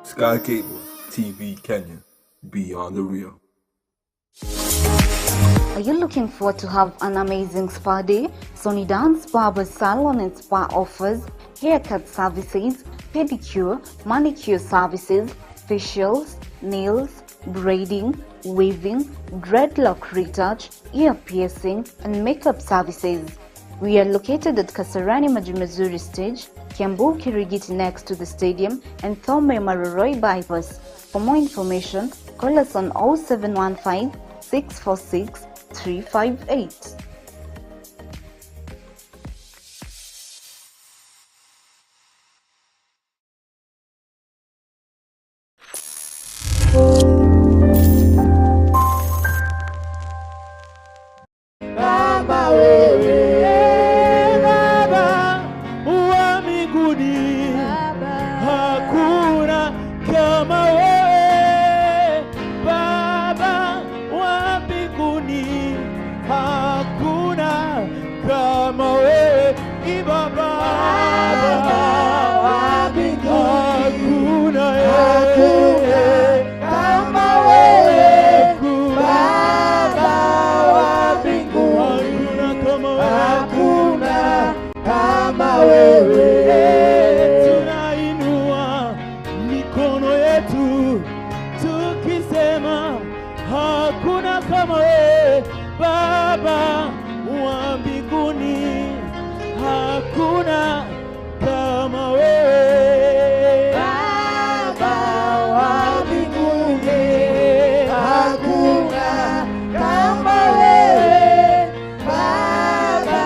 Sky Cable TV Kenya, beyond the real. Are you looking forward to have an amazing spa day? Sonny Dance Barber Salon and Spa offers haircut services, pedicure, manicure services, facials, nails, braiding, weaving, dreadlock retouch, ear piercing, and makeup services. We are located at Kasarani Majumazuri Stage, Kiambu Kirigiti next to the stadium, and Thome Maroroi bypass. For more information, call us on 0715 646 358. Baba wewe, Baba wa mbinguni, hakuna kama wewe. Baba wa mbinguni, hakuna kama wewe. Baba wa mbinguni, hakuna kama wewe. Tunainua mikono yetu tukisema hakuna kama wewe. Baba wa mbinguni, hakuna kama wewe. Baba wa mbinguni, hakuna kama wewe. Baba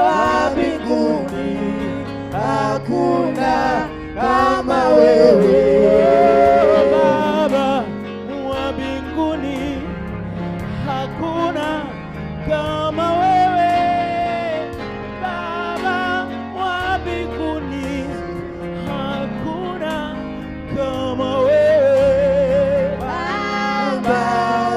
wa mbinguni, hakuna kama wewe. Baba wa mbinguni, hakuna kama wewe. Baba wa mbinguni, hakuna kama wewe. Baba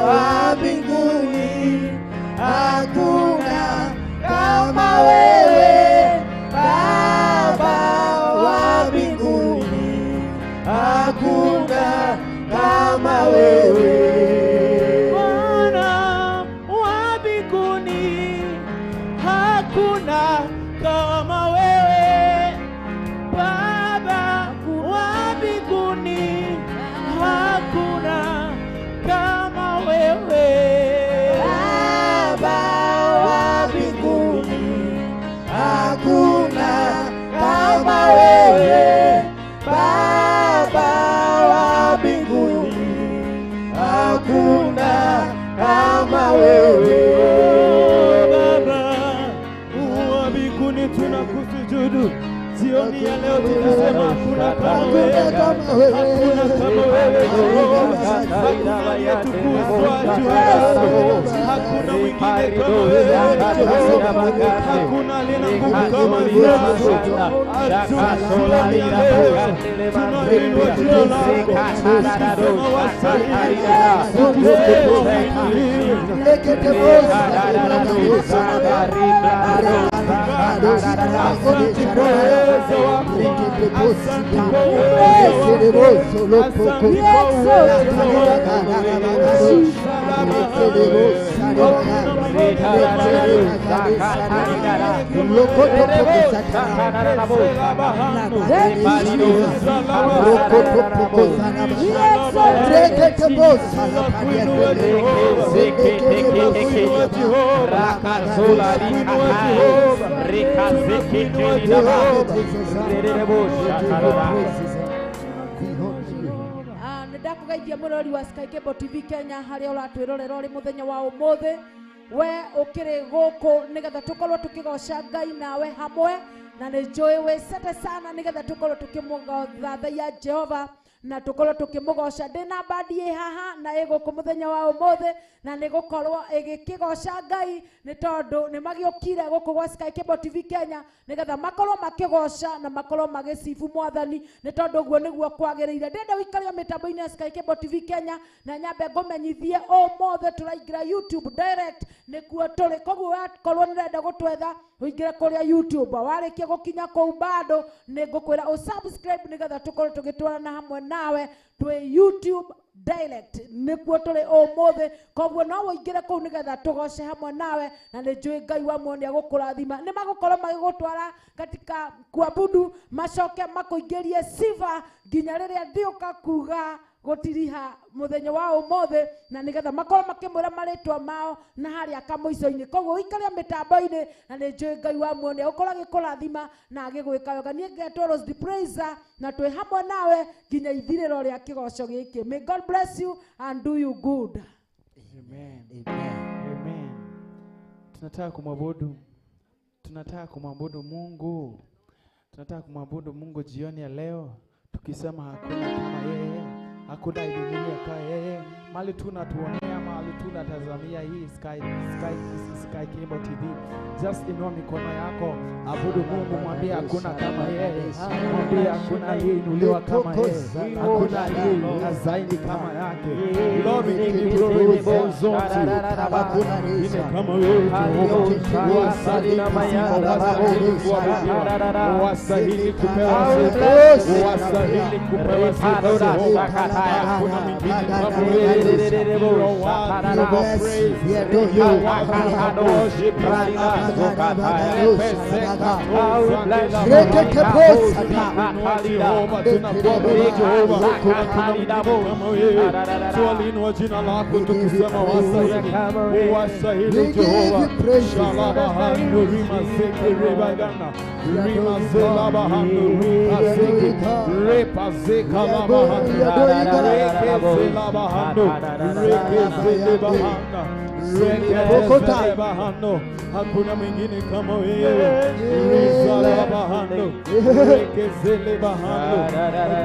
wa mbinguni, hakuna kama wewe. Baba wa mbinguni, hakuna kama wewe. Bwana wa mbinguni, hakuna kama wewe. Baba wa mbinguni, hakuna kama wewe. Baba wa mbinguni, hakuna kama wewe. Baba wa mbinguni, hakuna kama wewe. Baba wa mbinguni, tunakusujudu jioni ya leo, tunasema hakuna kama wewe. Hakuna kama wewe Jehova, hakuna yetukuzwa juu yako. Hakuna mwingine kama wewe Jehova, hakuna alina nguvu kama wewe. Asubuhi ya leo tunainua jina lako, tunasema wastahili, ndakugeithia murori wa Sky Cable TV Kenya haria uratwirorera uri muthenya wa umuthi we ukiri guku nigetha tukorwo tukigoca Ngai nawe hamwe na ni njui wicete sana nigetha tukorwo tukimuthathaia Jehova na tukorwo tukimugoca ndina bandi haha na iguku muthenya wa umuthe na nigukorwo igikigoca Ngai ni tondu ni magiukire guku gwa Sky Cable TV Kenya nigetha makorwo makigoca na makorwo magicifu mwathani ni tondu guo niguo kwagiriire. Ndenda wikaria mitambo-ini ya Sky Cable TV Kenya na nyambe ngumenyithie umuthe turaingira YouTube direct nikuo turi, koguo wakorwo nirenda gutwetha uingire kuria YouTube warikia gukinya kou bado nigukwira usubscribe nigetha tukorwo tugitwarana hamwe nawe twi YouTube direct nikuo turi umuthe, koguo no uingire kou nigetha tugoce hamwe nawe na ni njui Ngai wa muonia gukurathima ni magukorwo magigutwara katika kuabudu macoke makuingirie sifa nginya riria thiuka kuga gutiriha muthenya wa umuthe na nigetha makorwo makimwira maritwa mao na haria kamuico-ini. Koguo ikaria mitambo-ini na ni njui Ngai wa muonia ukorwo agikurathima na agigwika wega. Nie ngetwo Rose the Praiser na twi hamwe nawe nginya ithiriro ria kigoco giki. May God bless you and do you good. Amen. Amen. Tunataka kumwabudu Mungu. Tunataka kumwabudu Mungu jioni ya leo tukisema hakuna kama yeye, hakuna Biblia kama yeye. Mali tunatuonea, mali tunatazamia hii Sky Cable TV. Just inua mikono yako, abudu Mungu, mwambie hakuna kama yeye. Mwambie hakuna aliyeinuliwa kama yeye. Hakuna aliye zaidi kama yake. Lord, we give you glory for zote. Hakuna aliye kama wewe. Wasali na mayanda, wasahili kupewa sifa. Wasahili kupewa sifa. Hakuna mwingine kama wewe. Tualinua jina lako tukisema wasahili Jehova. Shalabahandu rimazeke rebagana rimazelabahandu rimazeke repazeka labahandu rekezelabahandu rekezelabahandu. Hakuna mwingine kama wewe. Rizalabahando rekezelebahando.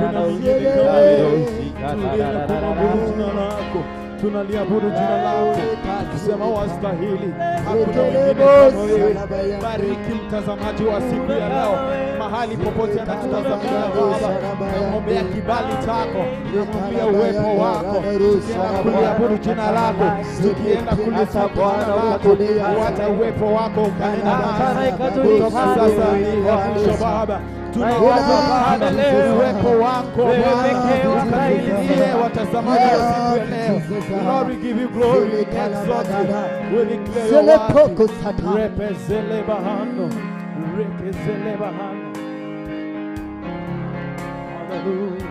Hakuna mwingine kama wewe. Tunaliabudu jina lako, tunaliabudu jina lako, kusema wastahili. Hakuna mwingine kama wewe. Bariki mtazamaji wa siku ya leo mahali popote anatutazamia Baba, naombea kibali chako, naombea uwepo wako, tukienda kuliabudu jina lako, tukienda kulisifu jina lako, wacha uwepo wako ukanena nasi kutoka sasa hadi mwisho Baba. Tunaomba Baba leo uwepo wako pekee usaidie watazamaji wa siku ya leo. Lord, we give you glory, we exalt you, we declare your word. Represele bahano, represele bahano. Hallelujah.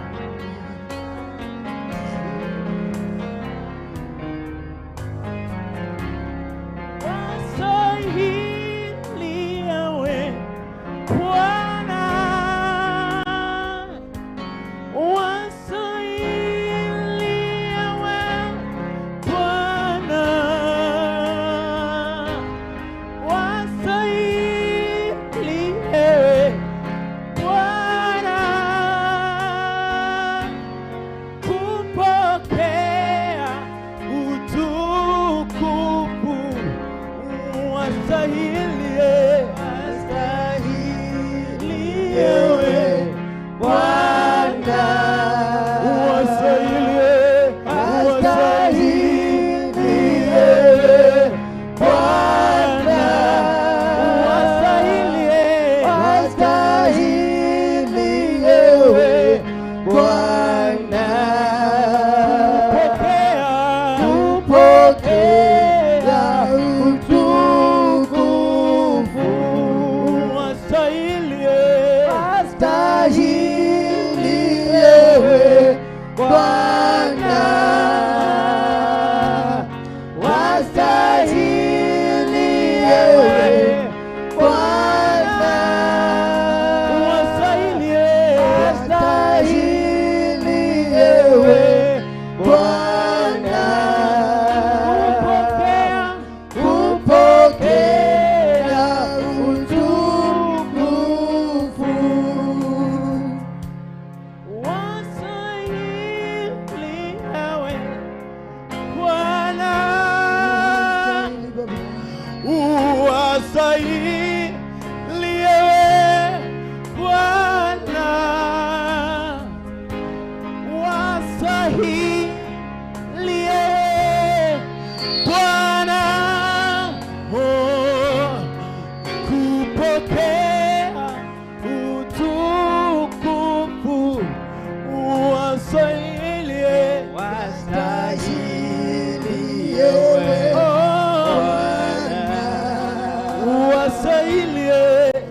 pokea utukufu, wastahili wewe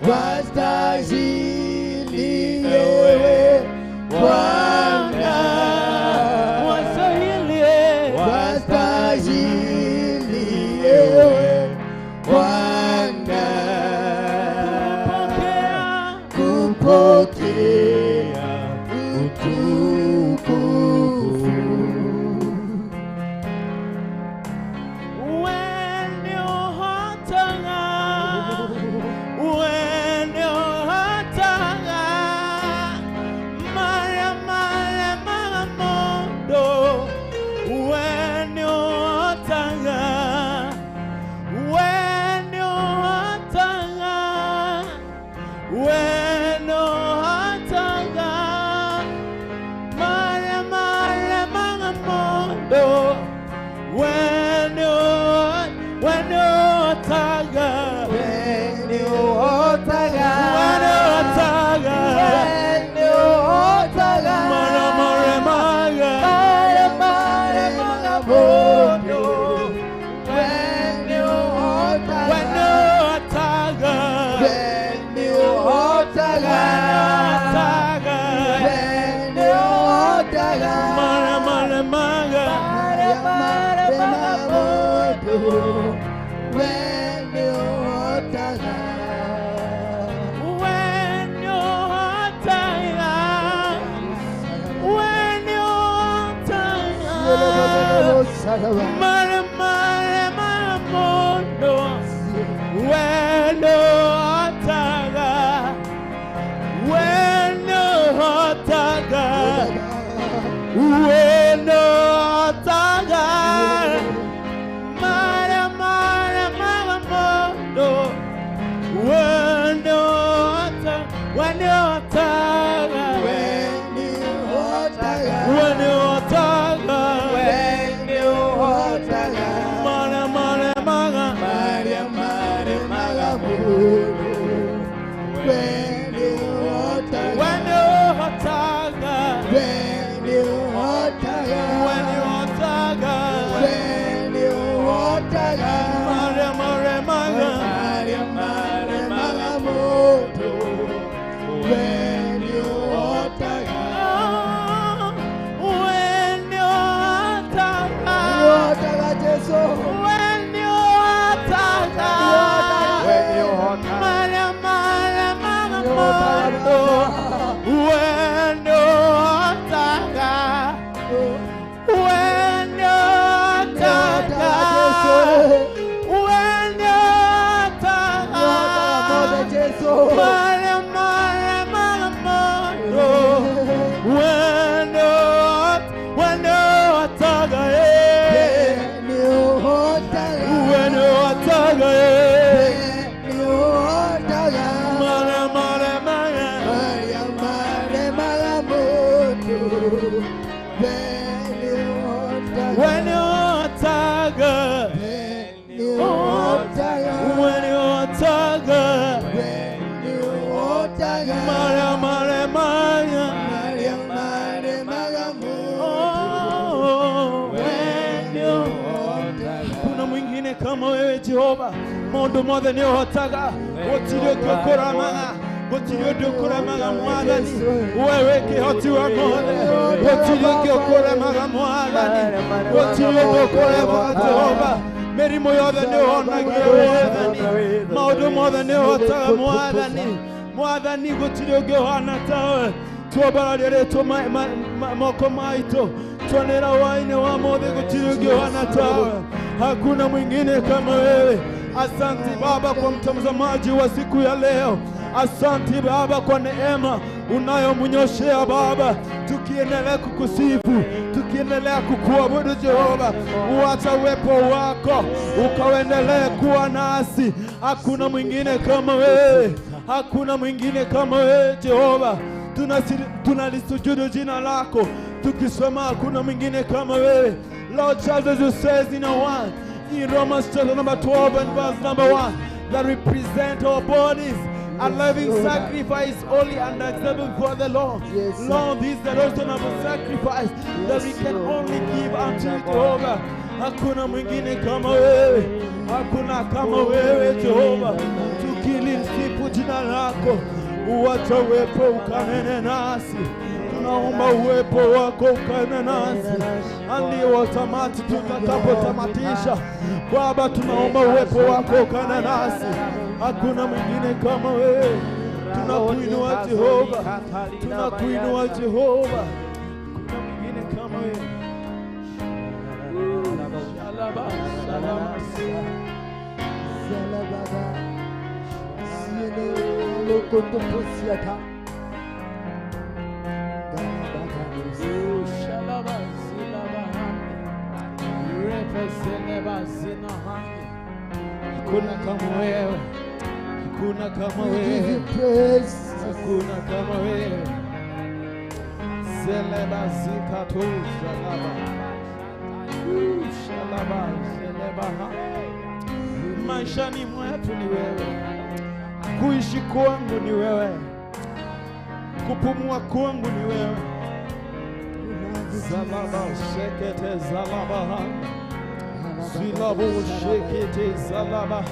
wastahili wewe Bwana, wastahili wewe Bwana, kupokea utukufu. Kama wewe Jehova, mondo mothe ni hotaga gotirio gukura maga gotirio gukura maga mwathani wewe kihoti wa mothe gotirio gukura maga mwathani gotirio gukura maga Jehova merimo yothe ni honagia mwathani maundu mothe ni hotaga mwathani gotirio gihana tawe twabararia ritwa moko maitu twanira waine wa mothe gotirio gihana tawe. Hakuna mwingine kama wewe. Asante Baba kwa mtazamaji wa siku ya leo. Asante Baba kwa neema unayomnyoshea Baba, tukiendelea kukusifu, tukiendelea kukuabudu Jehova. Uacha uwepo wako ukaendelee kuwa nasi. Hakuna mwingine kama wewe, hakuna mwingine kama wewe Jehova. Tunalisujudu jina lako tukisema hakuna mwingine kama wewe. Lord Jesus, you says in our word, in Romans chapter number 12 and verse number 1, that we present our bodies a living sacrifice holy and acceptable for the Lord. Lord, this is the reasonable sacrifice that we can only give unto Jehovah. Hakuna mwingine kama wewe, hakuna kama wewe Jehova. Tukilisifu jina lako, uwacha uwepo ukanene nasi. Tunaomba uwepo wako ukanene nasi. Ndio tamati tutakapotamatisha. Baba, tunaomba uwepo wako ukanene nasi. Hakuna mwingine kama wewe. Tunakuinua Jehova, tunakuinua Jehova. Hakuna mwingine kama wewe. Hakuna kama wewe, hakuna kama wewe, hakuna kama wewe. Zeleba zikato zalaba, shalaba zeleba. Maishani mwetu ni wewe, kuishi kwangu ni wewe, kupumua kwangu ni wewe. Zalaba shekete zalaba, zilabo shekete zalaba,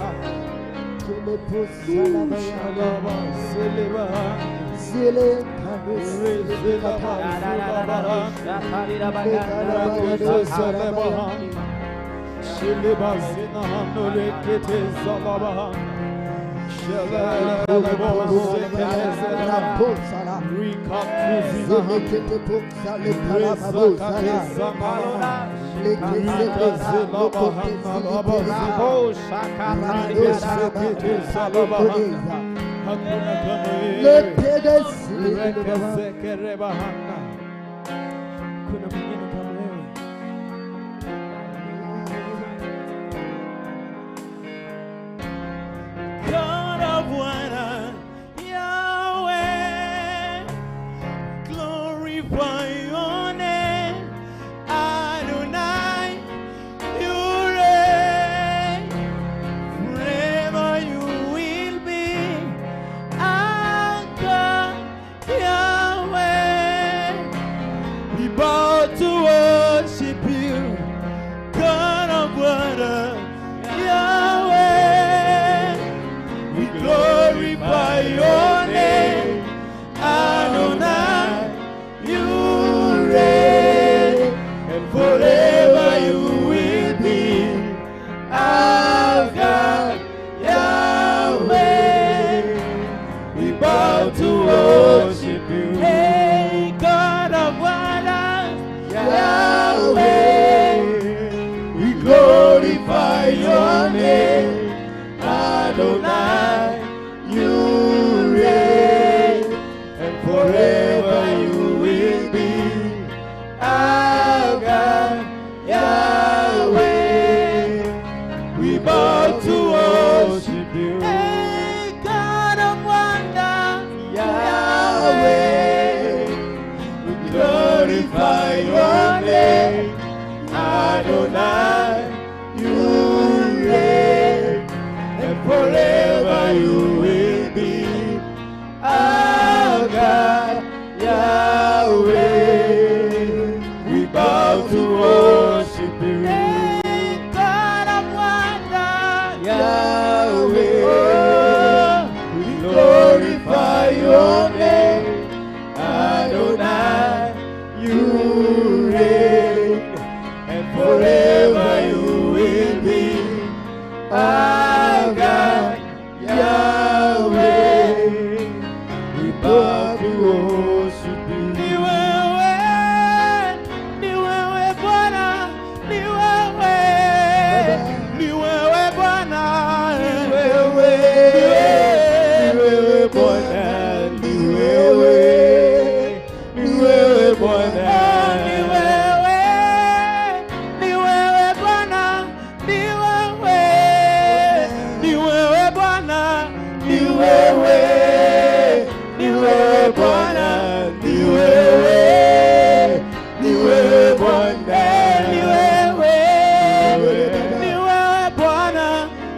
shalaba zeleba, zele zeleba zalaba, rakete zalaba, shalaba zina rekete zalaba.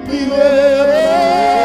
Ni wewe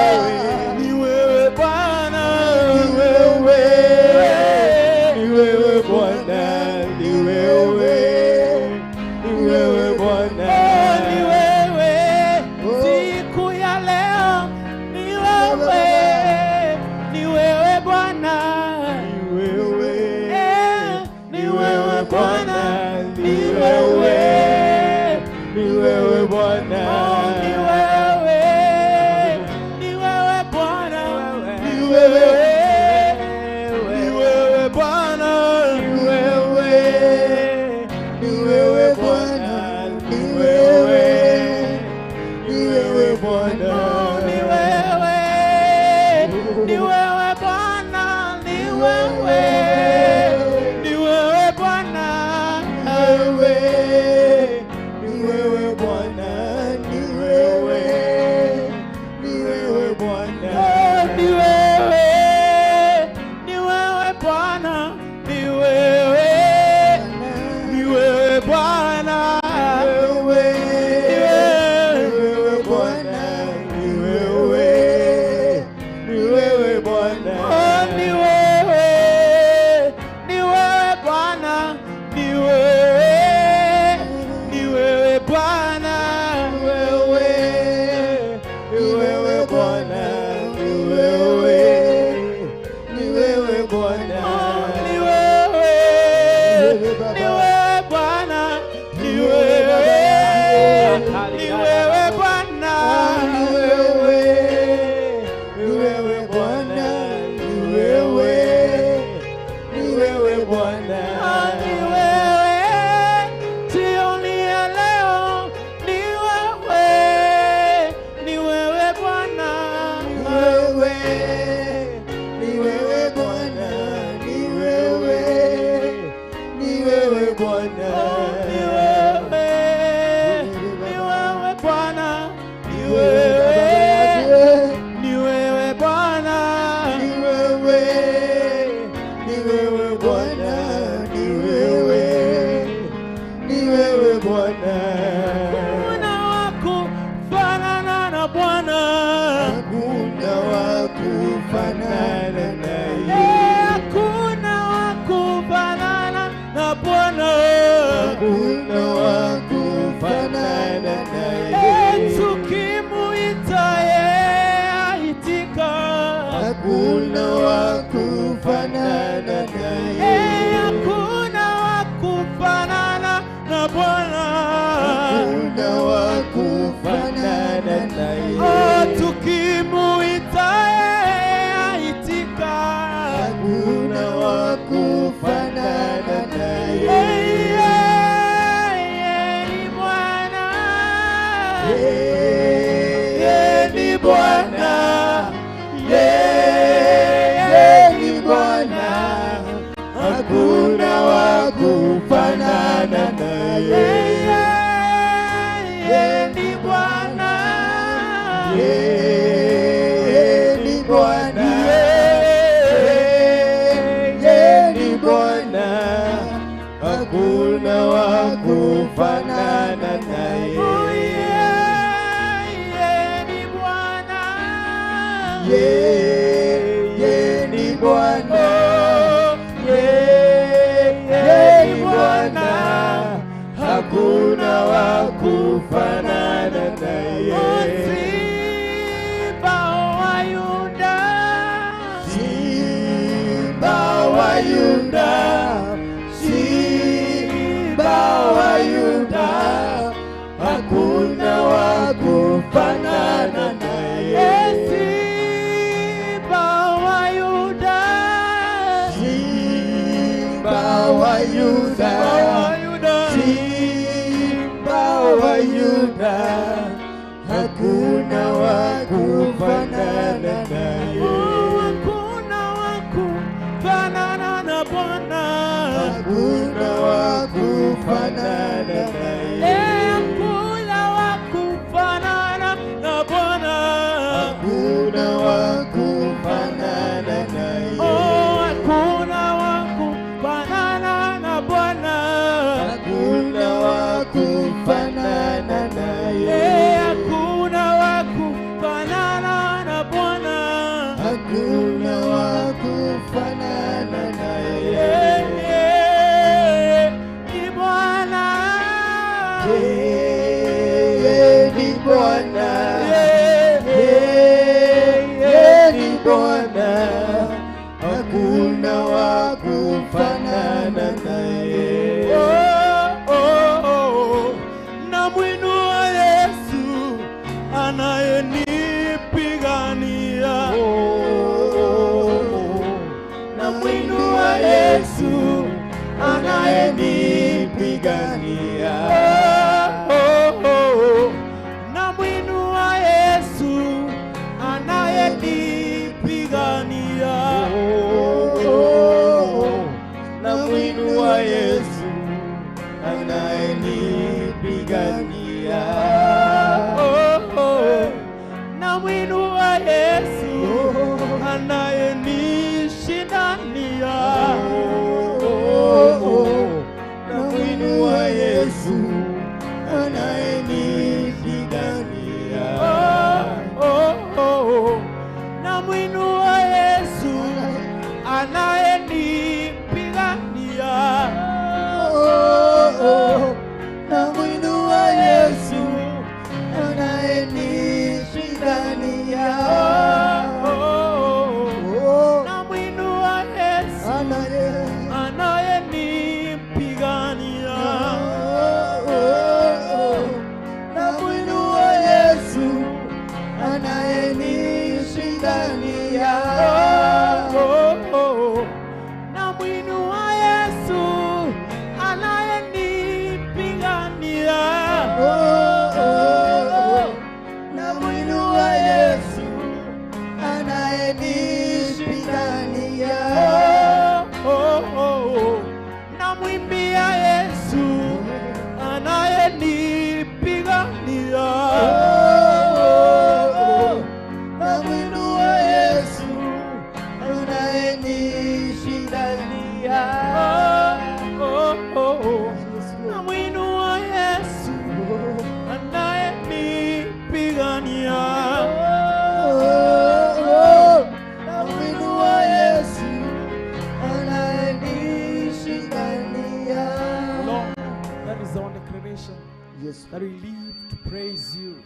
Yes. That we live to praise you.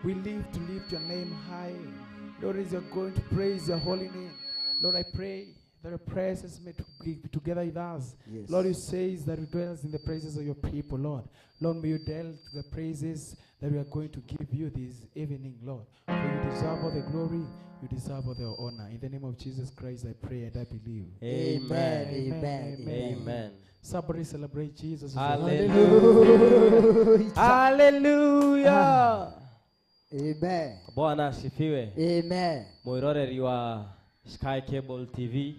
We live to lift your name high. Lord, as you're going to praise your holy name, Lord, I pray that your presence may be together with us. Yes. Lord, you say that we dwell in the praises of your people, Lord. Lord, may you dwell to the praises that we are going to give you this evening, Lord. For you deserve all the glory, you deserve all the honor. In the name of Jesus Christ, I pray and I believe. Amen. Amen. Amen. Amen. Somebody celebrate Jesus. Hallelujah. Hallelujah. Amen. Bwana asifiwe. Amen. Moiroreri wa Sky Cable TV.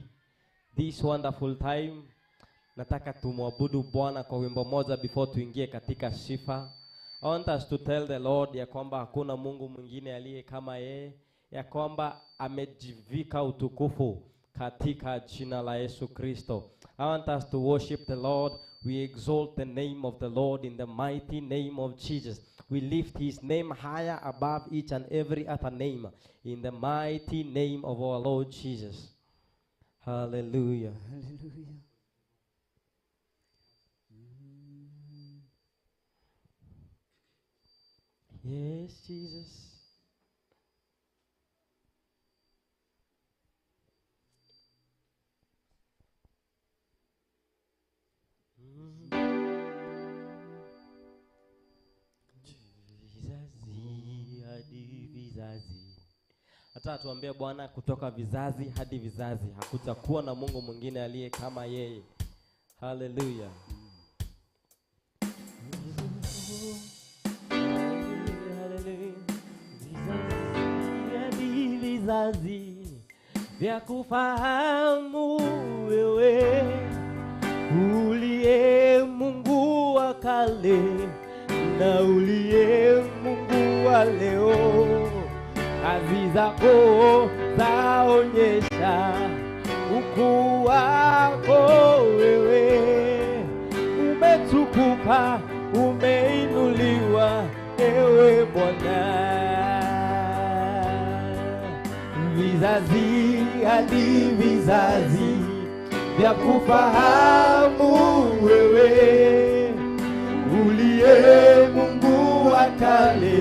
This wonderful time nataka tumwabudu Bwana kwa wimbo moja before tuingie katika sifa. I want us to tell the Lord ya kwamba hakuna Mungu mwingine aliye kama yeye, ya kwamba amejivika utukufu katika jina la Yesu Kristo. I want us to worship the Lord. We exalt the name of the Lord in the mighty name of Jesus. We lift his name higher above each and every other name in the mighty name of our Lord Jesus. Hallelujah. Hallelujah. Yes, Jesus. Vizazi hadi vizazi. Hata tuambie Bwana, kutoka vizazi hadi vizazi hakutakuwa na Mungu mwingine aliye kama yeye. Hallelujah. Vizazi vya kufahamu wewe uliye Mungu wa kale na uliye Mungu wa leo. Kazi zako zaonyesha ukuu wako wewe. Umetukuka, umeinuliwa ewe Bwana. Vizazi hadi vizazi vya kufahamu wewe uliye Mungu wa kale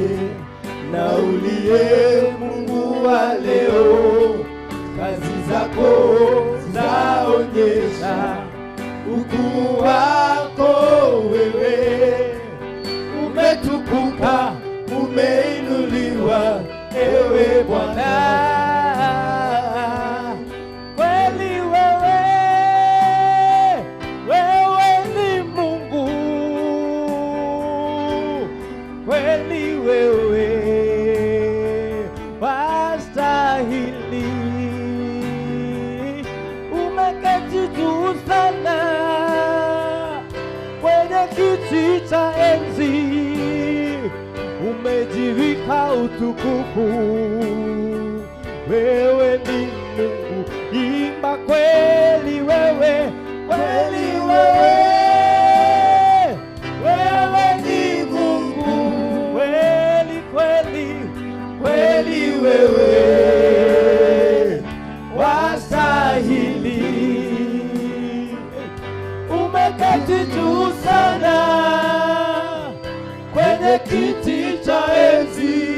na uliye Mungu wa leo. Kazi zako zaonyesha ukuu wako wewe. Umetukuka, umeinuliwa ewe Bwana. Kweli wewe, wewe ni Mungu. Kweli wewe wastahili. Umeketi juu sana kwenye kiti cha enzi. Umejivika utukufu, wewe ni Mungu. Imba kweli wewe, kweli wewe, wewe ni Mungu. Kweli kweli, kweli wewe wastahili. Umeketi juu sana kwenye kiti cha enzi.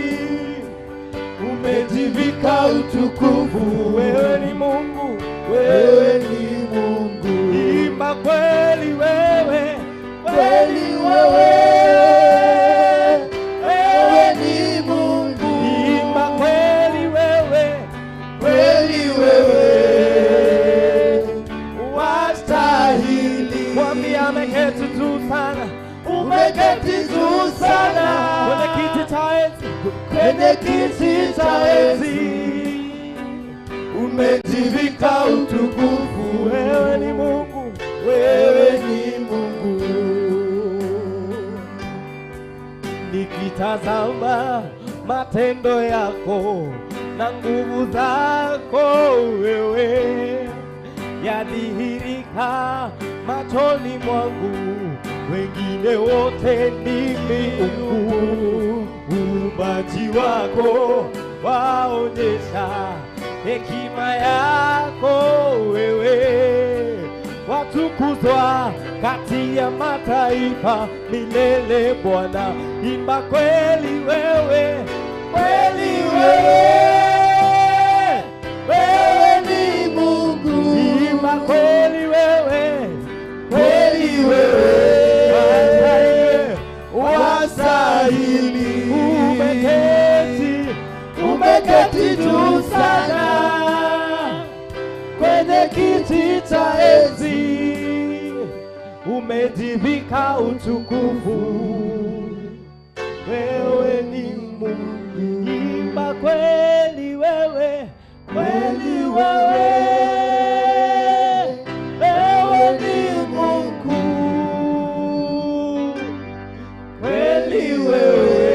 Umejivika utukufu, wewe ni Mungu, wewe ni Mungu. Imba kweli wewe, kweli wewe, wewe ni Mungu. Imba kweli wewe, kweli wewe wastahili. Mwambie ameketi juu sana, umeketi juu sana kwenye kiti cha enzi, kwenye kiti cha enzi. Umejivika utukufu, wewe ni Mungu, wewe ni Mungu. Nikitazama matendo yako na nguvu zako wewe, yadhihirika machoni mwangu. Wengine wote ni miungu. Uumbaji wako waonyesha hekima yako wewe. Watukuza umetukuzwa kati ya mataifa milele Bwana. Imba kweli wewe, kweli wewe, wewe ni Mungu. Imba kweli wewe, kweli wewe, wastahili. Umeketi juu sana kwenye kiti cha enzi, umejivika utukufu, wewe ni Mungu. Imba kweli wewe, kweli wewe, wewe ni Mungu, kweli wewe,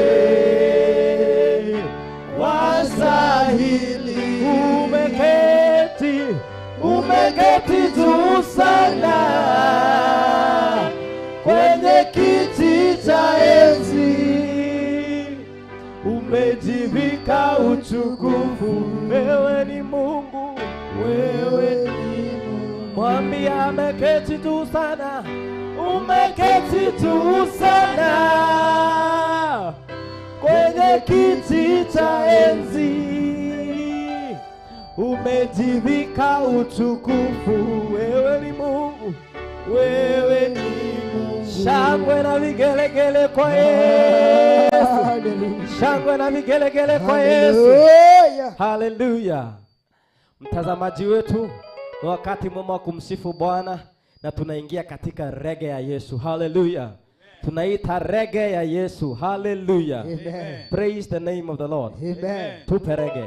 wastahili. Umeketi juu sana kwenye kiti cha enzi, umejivika utukufu, wewe ni Mungu, wewe ni Mungu. Mwambie ameketi juu sana, umeketi juu sana kwenye kiti cha enzi, umejivika utukufu, wewe ni Mungu, wewe ni Mungu. Shangwe na vigelegele kwa Yesu, shangwe na vigelegele kwa Yesu. Haleluya. Mtazamaji wetu, ni wakati mwema wa kumsifu Bwana na tunaingia katika rege ya Yesu. Haleluya. Tunaita rege ya Yesu. Haleluya. Praise the name of the Lord. Amen. Tupe rege.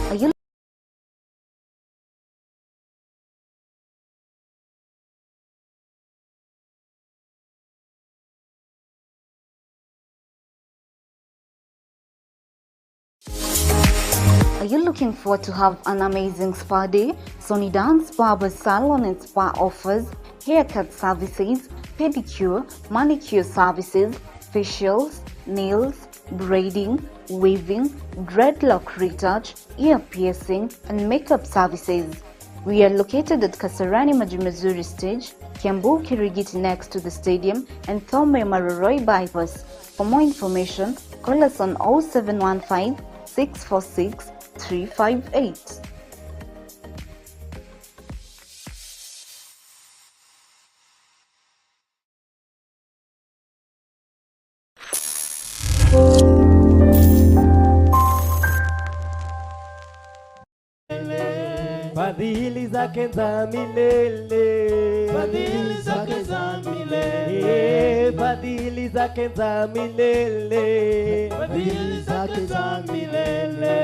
Are you Are you looking forward to have an amazing spa day? Sony Dance Barber Salon and Spa offers haircut services, pedicure, manicure services, facials, nails, braiding, weaving, dreadlock retouch, ear piercing, and makeup services. We are located at Kasarani Majimazuri Stage, Kiambu Kirigiti next to the stadium, and Thome Maroroi bypass. For more information, call us on 0715 646 358. Fadhili zake za milele, fadhili zake za milele, fadhili zake za milele, fadhili zake za milele.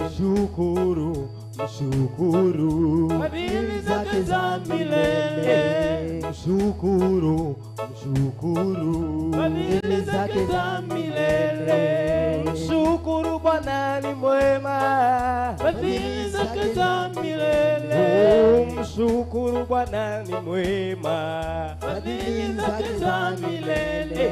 Mshukuru, mshukuru, fadhili zake za milele. Mshukuru, mshukuru, fadhili zake za milele. Mshukuru Bwana ni mwema, fadhili zake za milele. Mshukuru Bwana ni mwema, fadhili zake za milele.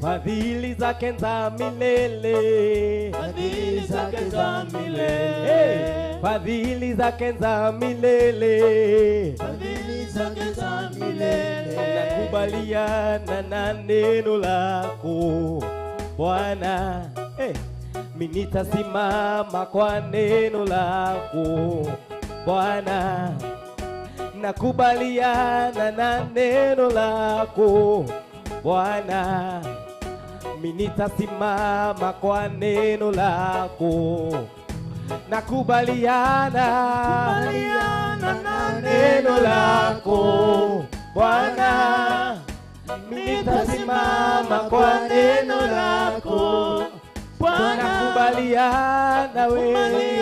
Fadhili zake za milele, fadhili zake za milele. Fadhili zake za milele, fadhili zake za milele. Nakubaliana na neno lako Bwana, mimi nitasimama kwa neno lako Bwana. Nakubaliana na neno lako Bwana, mimi nitasimama kwa neno lako. Nakubaliana na neno lako Bwana, mimi nitasimama kwa neno lako Bwana. Nakubaliana wewe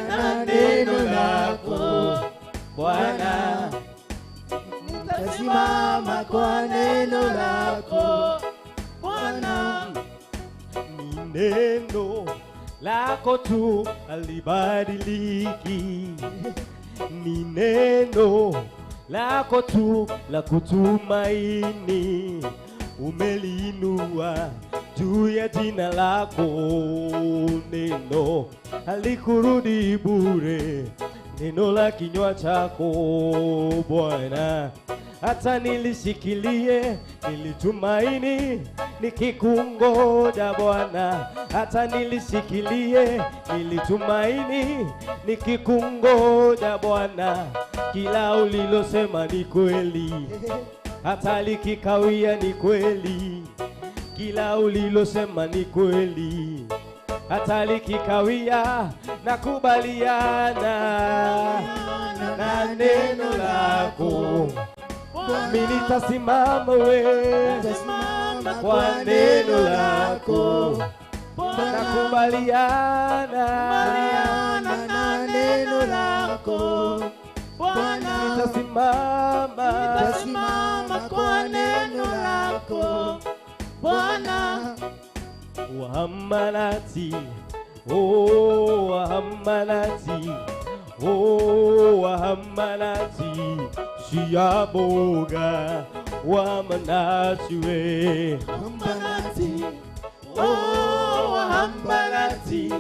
na neno lako Bwana, nitasimama kwa neno lako Bwana. neno lako tu halibadiliki, ni neno lako tu la kutumaini, umeliinua juu ya jina lako. Neno halikurudi bure, neno la kinywa chako Bwana. Hata nilishikilie, nilitumaini nikikungoja Bwana. Hata nilishikilie, nilitumaini nikikungoja Bwana. Kila ulilosema ni kweli, hata likikawia ni kweli. Kila ulilosema ni kweli, hata likikawia nakubaliana na neno lako. Mimi nitasimama wewe kwa neno lako, nakubaliana na neno lako. Nitasimama kwa neno lako Bwana. Wahamanati, oh wahamanati, oh wahamanati, shiaboga wahamanati we. Wahamanati, oh wahamanati,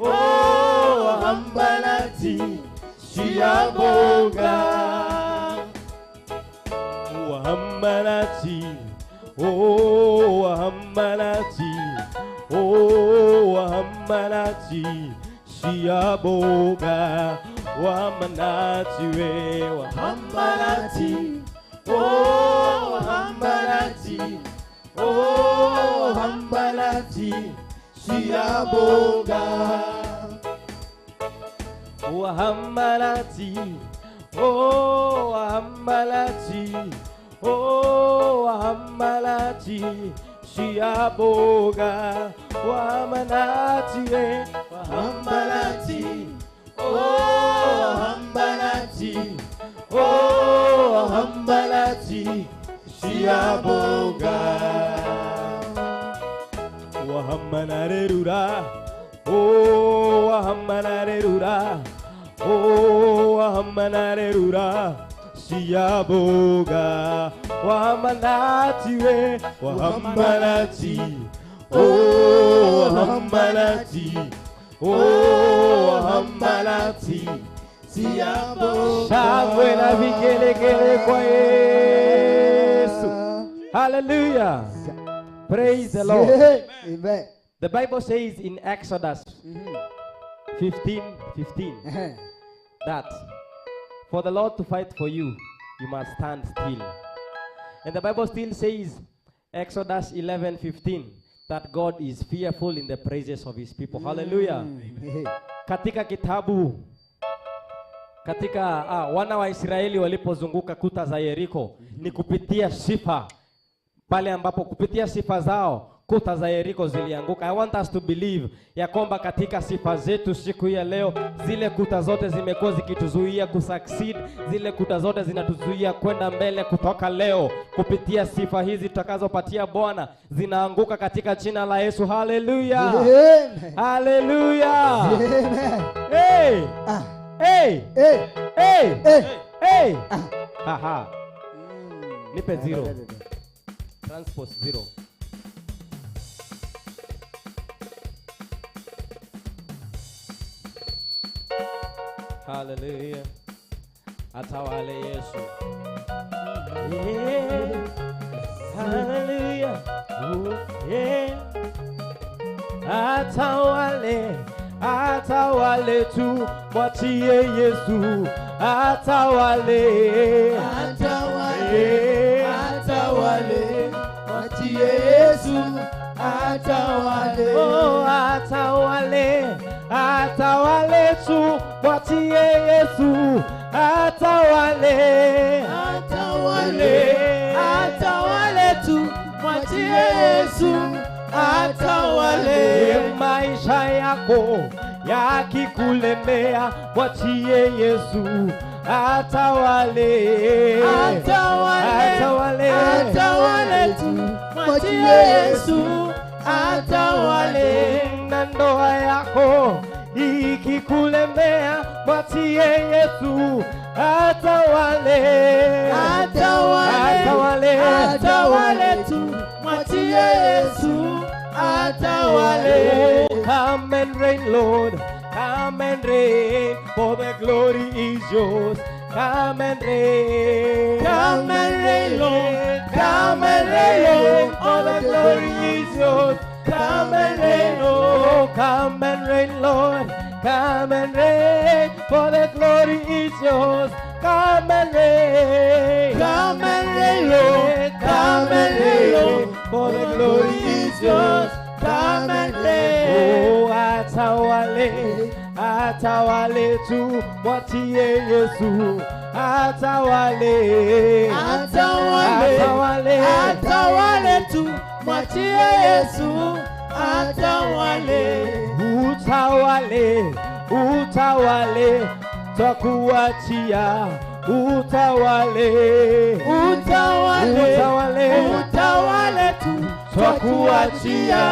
oh wahamanati, shiaboga wahamanati, oh wahamanati, oh wahamanati, shiaboga wahamanati we. Wahamanati, oh wahamanati, oh wahamanati, shiaboga wahamanati, oh wahamanati, oh wahamanati, shiaboga wahamanati we. Wahamanati, oh wahamanati, oh wahamanati, shiaboga wahamanarerura, oh wahamanarerura, oh wahamanarerura, shiaboga wahamanati we. Wahamanati, oh wahamanati, oh wahamanati, shiaboga. Shangwe na vigelegele kwa Yesu. Hallelujah. Praise the Lord. Amen. The Bible says in Exodus 15:15 that for the Lord to fight for you, you must stand still. And the Bible still says, Exodus 11:15, that God is fearful in the praises of his people. Hallelujah. Katika kitabu, wana wa Israeli walipozunguka kuta za Yeriko, ni kupitia sifa, pale ambapo kupitia sifa zao kuta za Yeriko zilianguka. I want us to believe ya kwamba katika sifa zetu siku ya leo, zile kuta zote zimekuwa zikituzuia kusucceed, zile kuta zote zinatuzuia kwenda mbele. Kutoka leo, kupitia sifa hizi tutakazopatia Bwana, zinaanguka katika jina la Yesu. Hallelujah. Hallelujah. Hey. Hey. Hey. Hey. Haha. Nipe zero. Transpose zero. Hallelujah. Atawale Yesu. Yeah. Hallelujah. Oh, yeah. Atawale tu, mwachie Yesu. Atawale, mwachie Yesu. Atawale, oh atawale tu, mwachie Yesu. Atawale tu, mwachie Yesu. Atawale. Maisha yako yakikulemea, mwachie Yesu. Atawale tu, mwachie Yesu. atawale. Na ndoa yako ikikulemea, mwachie Yesu atawale. Atawale tu, mwachie Yesu atawale. Come and reign, Lord, come and reign, for the glory is yours. Come and reign, Lord, come and reign, for the glory is yours. Come and reign, oh, come and reign, Lord, come and reign, for the glory is yours. Come and reign, Lord, come and reign, for the glory is yours. Come and reign. Oh, atawale tu, mwachie Yesu atawale. Atawale tu, mwachie Yesu atawale. Utawale, twakuachia utawale. Utawale tu, twakuachia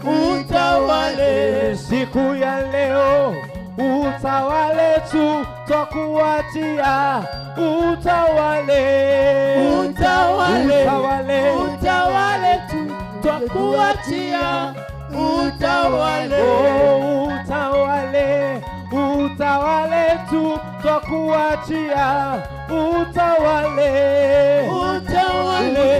utawale. Siku ya leo utawale tu, twakuachia utawale. Utawale tu, twakuachia utawale. Oh, utawale tu, twakuachia utawale. Utawale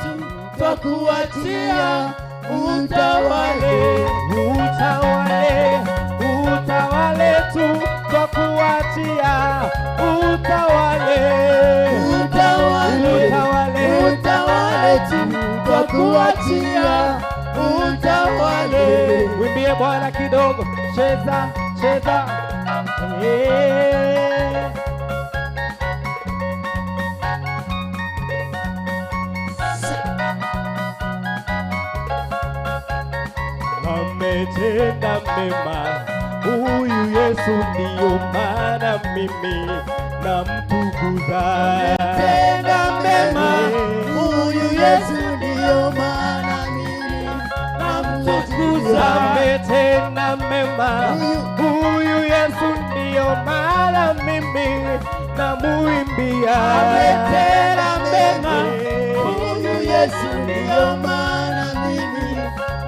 tu, twakuachia utawale. Utawale tu, twakuachia utawale. Utawale tu, twakuachia utawale. Wimbie Bwana kidogo, cheza. Ametenda mema huyu Yesu, ndiyo maana mimi namtukuza. Ametenda mema huyu Yesu, ndiyo maana mimi namtukuza. Ametenda mema huyu Yesu, ndiyo maana mimi namuimbia. Ametenda mema huyu Yesu, ndiyo maana mimi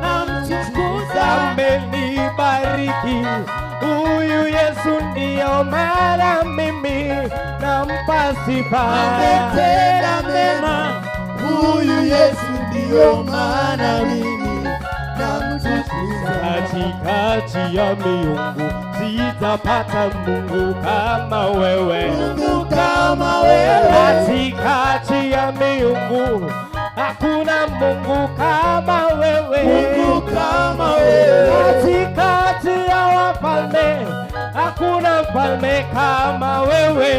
namtukuza. Amenibariki huyu Yesu, ndiyo maana mimi nampa sifa. Ametenda mema huyu Yesu, ndiyo maana mimi namtukuza. Katikati ya miungu sitapata Mungu kama wewe. Katikati ya miungu hakuna Mungu kama wewe. Katikati ya wafalme hakuna mfalme kama wewe.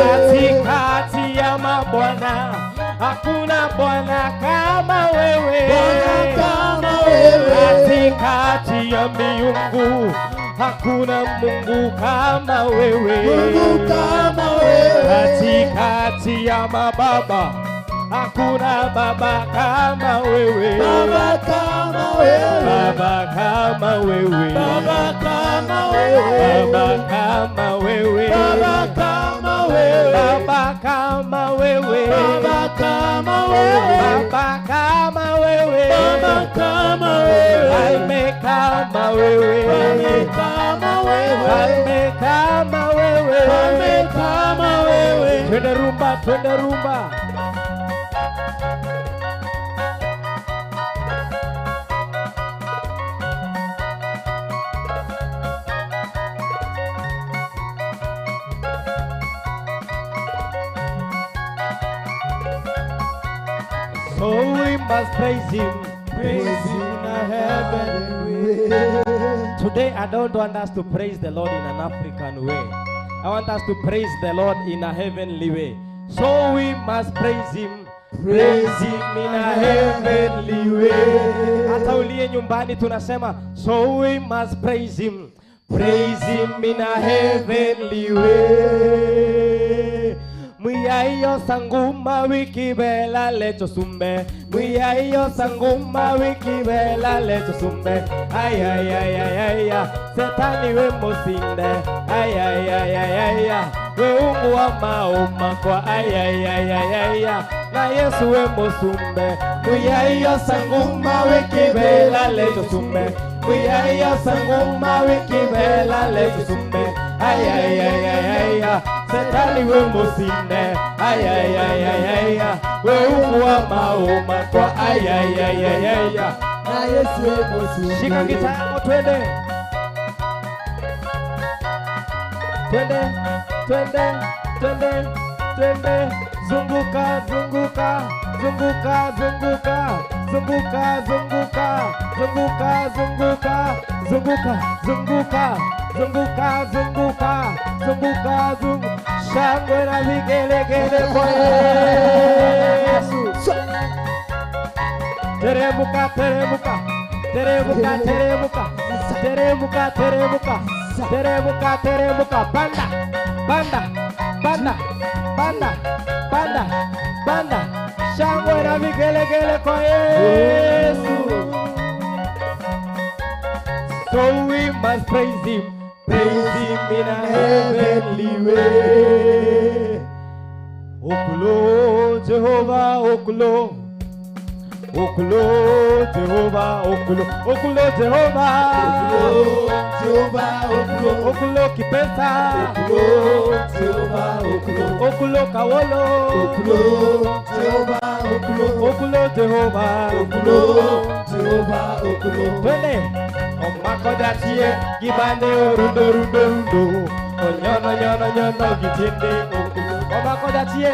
Katikati ya mabwana hakuna Bwana kama wewe. Katikati ya miungu hakuna Mungu kama wewe. Katikati ya mababa hakuna baba kama wewe. Baba kama wewe. Baba kama wewe. Baba kama wewe. Baba kama wewe. Baba kama wewe. Baba kama wewe. Baba kama wewe. Baba kama wewe. Baba kama wewe. Alme kama wewe. Alme kama wewe. Alme kama wewe. Alme kama wewe. Twende rumba, twende rumba. So we must praise him in a heavenly way. Today I don't want us to praise the Lord in an African way. I want us to praise the Lord in a heavenly way. So we must praise him in a heavenly way. Hata uliye nyumbani tunasema, so we must praise him in a heavenly way. Muyaiyo sanguma wiki bela lecho sumbe. Muyaiyo sanguma wiki bela lecho sumbe. Ay ay ay ay ay ay. Setani we mosinde. Ay ay ay ay ay ay. We ungu wa maoma kwa ay ay ay ay ay ay. Na Yesu we mosumbe. Muyaiyo sanguma wiki bela lecho sumbe. Muyaiyo sanguma wiki bela lecho sumbe. Ay ay ay ay ay ay. Setani we mosinde. Ay ay ay ay ay ay. We ungu wa maoma kwa ay ay ay ay ay ay. Na Yesu we mosumbe. Shika gitaa yako twende. Twende, twende, twende, twende. Zunguka, zunguka, zunguka, zunguka, zunguka, zunguka, zunguka, zunguka, zunguka, zunguka, zunguka, zunguka, zunguka, zunguka. Shangwe na vigelegele kwa Yesu. Teremuka, teremuka, teremuka, teremuka, teremuka, teremuka, teremuka, teremuka, panda, panda, panda, panda, panda, panda. Shangwe na vigelegele kwa Yesu. So we must praise Him in a heavenly way. Okulo Jehovah, okulo. Okulo Jehovah, okulo, okulo Jehovah, okulo Jehovah, okulo, okulo kipesa, okulo Jehovah, okulo, okulo kawolo, okulo Jehovah, okulo, okulo Jehovah, okulo Jehovah, okulo. Twende, omakoda tie, gibane orundo rundo rundo, onyono nyono nyono gitinde okulo. Omakoda tie,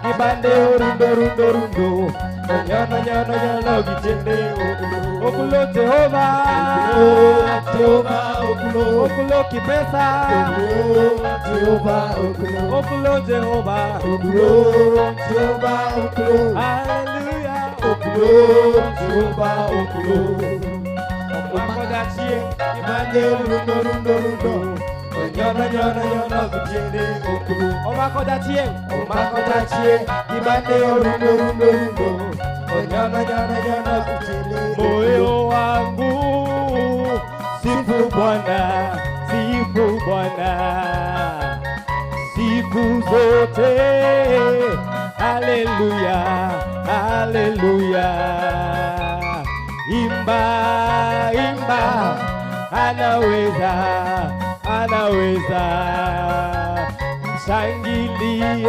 gibane orundo rundo rundo. Nyono nyono nyono gitende okulo, okulo Jehovah, Jehovah okulo, okulo kipesa, okulo Jehovah okulo, okulo Jehovah, okulo Jehovah okulo, hallelujah, okulo Jehovah okulo. Omakoda tie, gibane rundo rundo rundo. Nyono nyono nyono gitende okulo. Omakoda tie, gibane rundo rundo rundo. Nyono nyono nyono gitende. Moyo wangu sifu Bwana, sifu Bwana siku zote. Haleluya, haleluya. Imba, imba, anaweza, anaweza. Mshangilie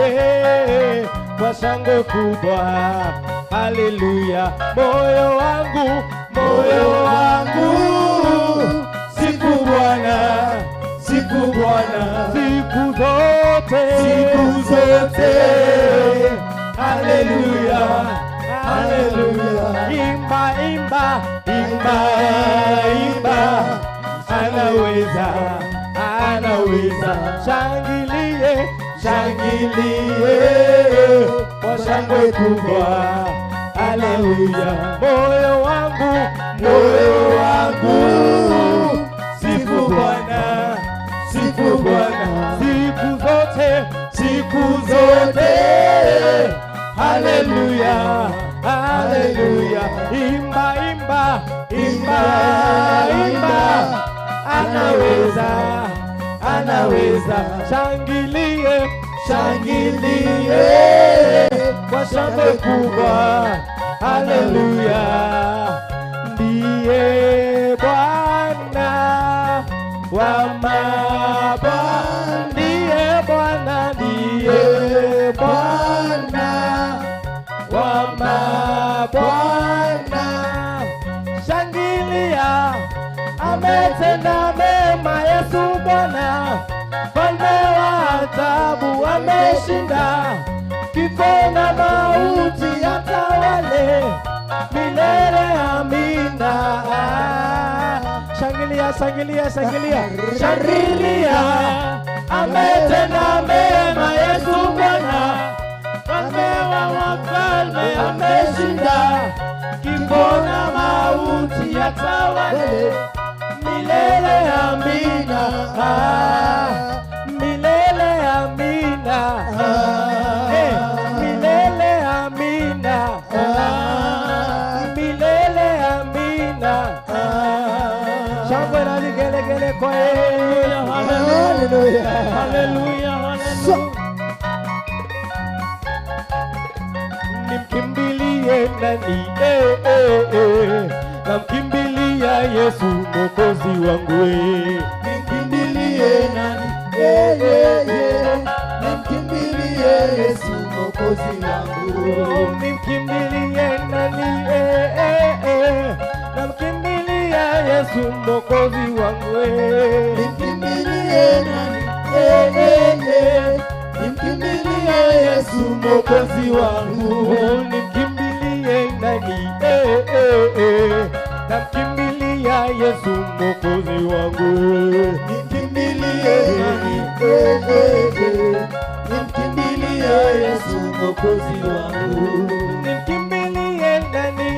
kwa shangwe kubwa. Haleluya. Moyo wangu, moyo wangu sifu Bwana, sifu Bwana siku zote, siku zote. Haleluya, haleluya. Imba, imba, imba, imba. Anaweza, anaweza. Shangilie, shangilie kwa shangwe kubwa. Haleluya. Moyo wangu, moyo wangu sifu Bwana, sifu Bwana siku zote, siku zote. Haleluya, haleluya. Imba, imba, imba, imba. Anaweza, anaweza. Shangilie, shangilie kwa shangwe kubwa. Haleluya. Ndiye Bwana wa mabwana, ndiye Bwana, ndiye Bwana wa mabwana. Shangilia, ametenda mema Yesu Bwana, mfalme wa ajabu ameshinda. Kifo na mauti yatawale milele, amina. Shangilia, shangilia, shangilia, shangilia. Ametenda mema Yesu Bwana, mfalme wa wafalme ameshinda. Kifo na mauti yatawale milele, amina. Milele, amina. Haleluya, haleluya. Nimkimbilie nani? Namkimbilia Yesu Mwokozi wangu. Nikimbilie nani? Nimkimbilie Yesu Mwokozi wangu. Nimkimbilie nani? Namkimbilia Yesu Mwokozi wangu. Nimkimbilie nani? Nimkimbilie Yesu Mwokozi wangu. Nimkimbilie nani? Namkimbilia Yesu Mwokozi wangu. Nimkimbilie nani? Nimkimbilie Yesu Mwokozi wangu. Nimkimbilie nani?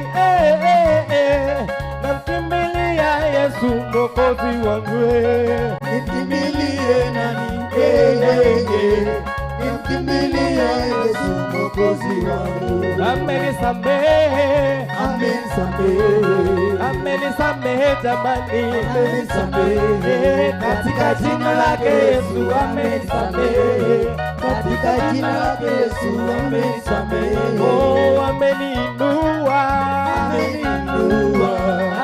Namkimbilia Yesu Mwokozi wangu. Nimkimbilie nani? Nimkimbilie Yesu Mwokozi wangu. Amenisamehe, Amenisamehe, amenisamehe jamani, amenisamehe katika jina lake Yesu amenisamehe. katika jina lake Yesu amenisamehe. Oh, ameniinua, Ameniinua,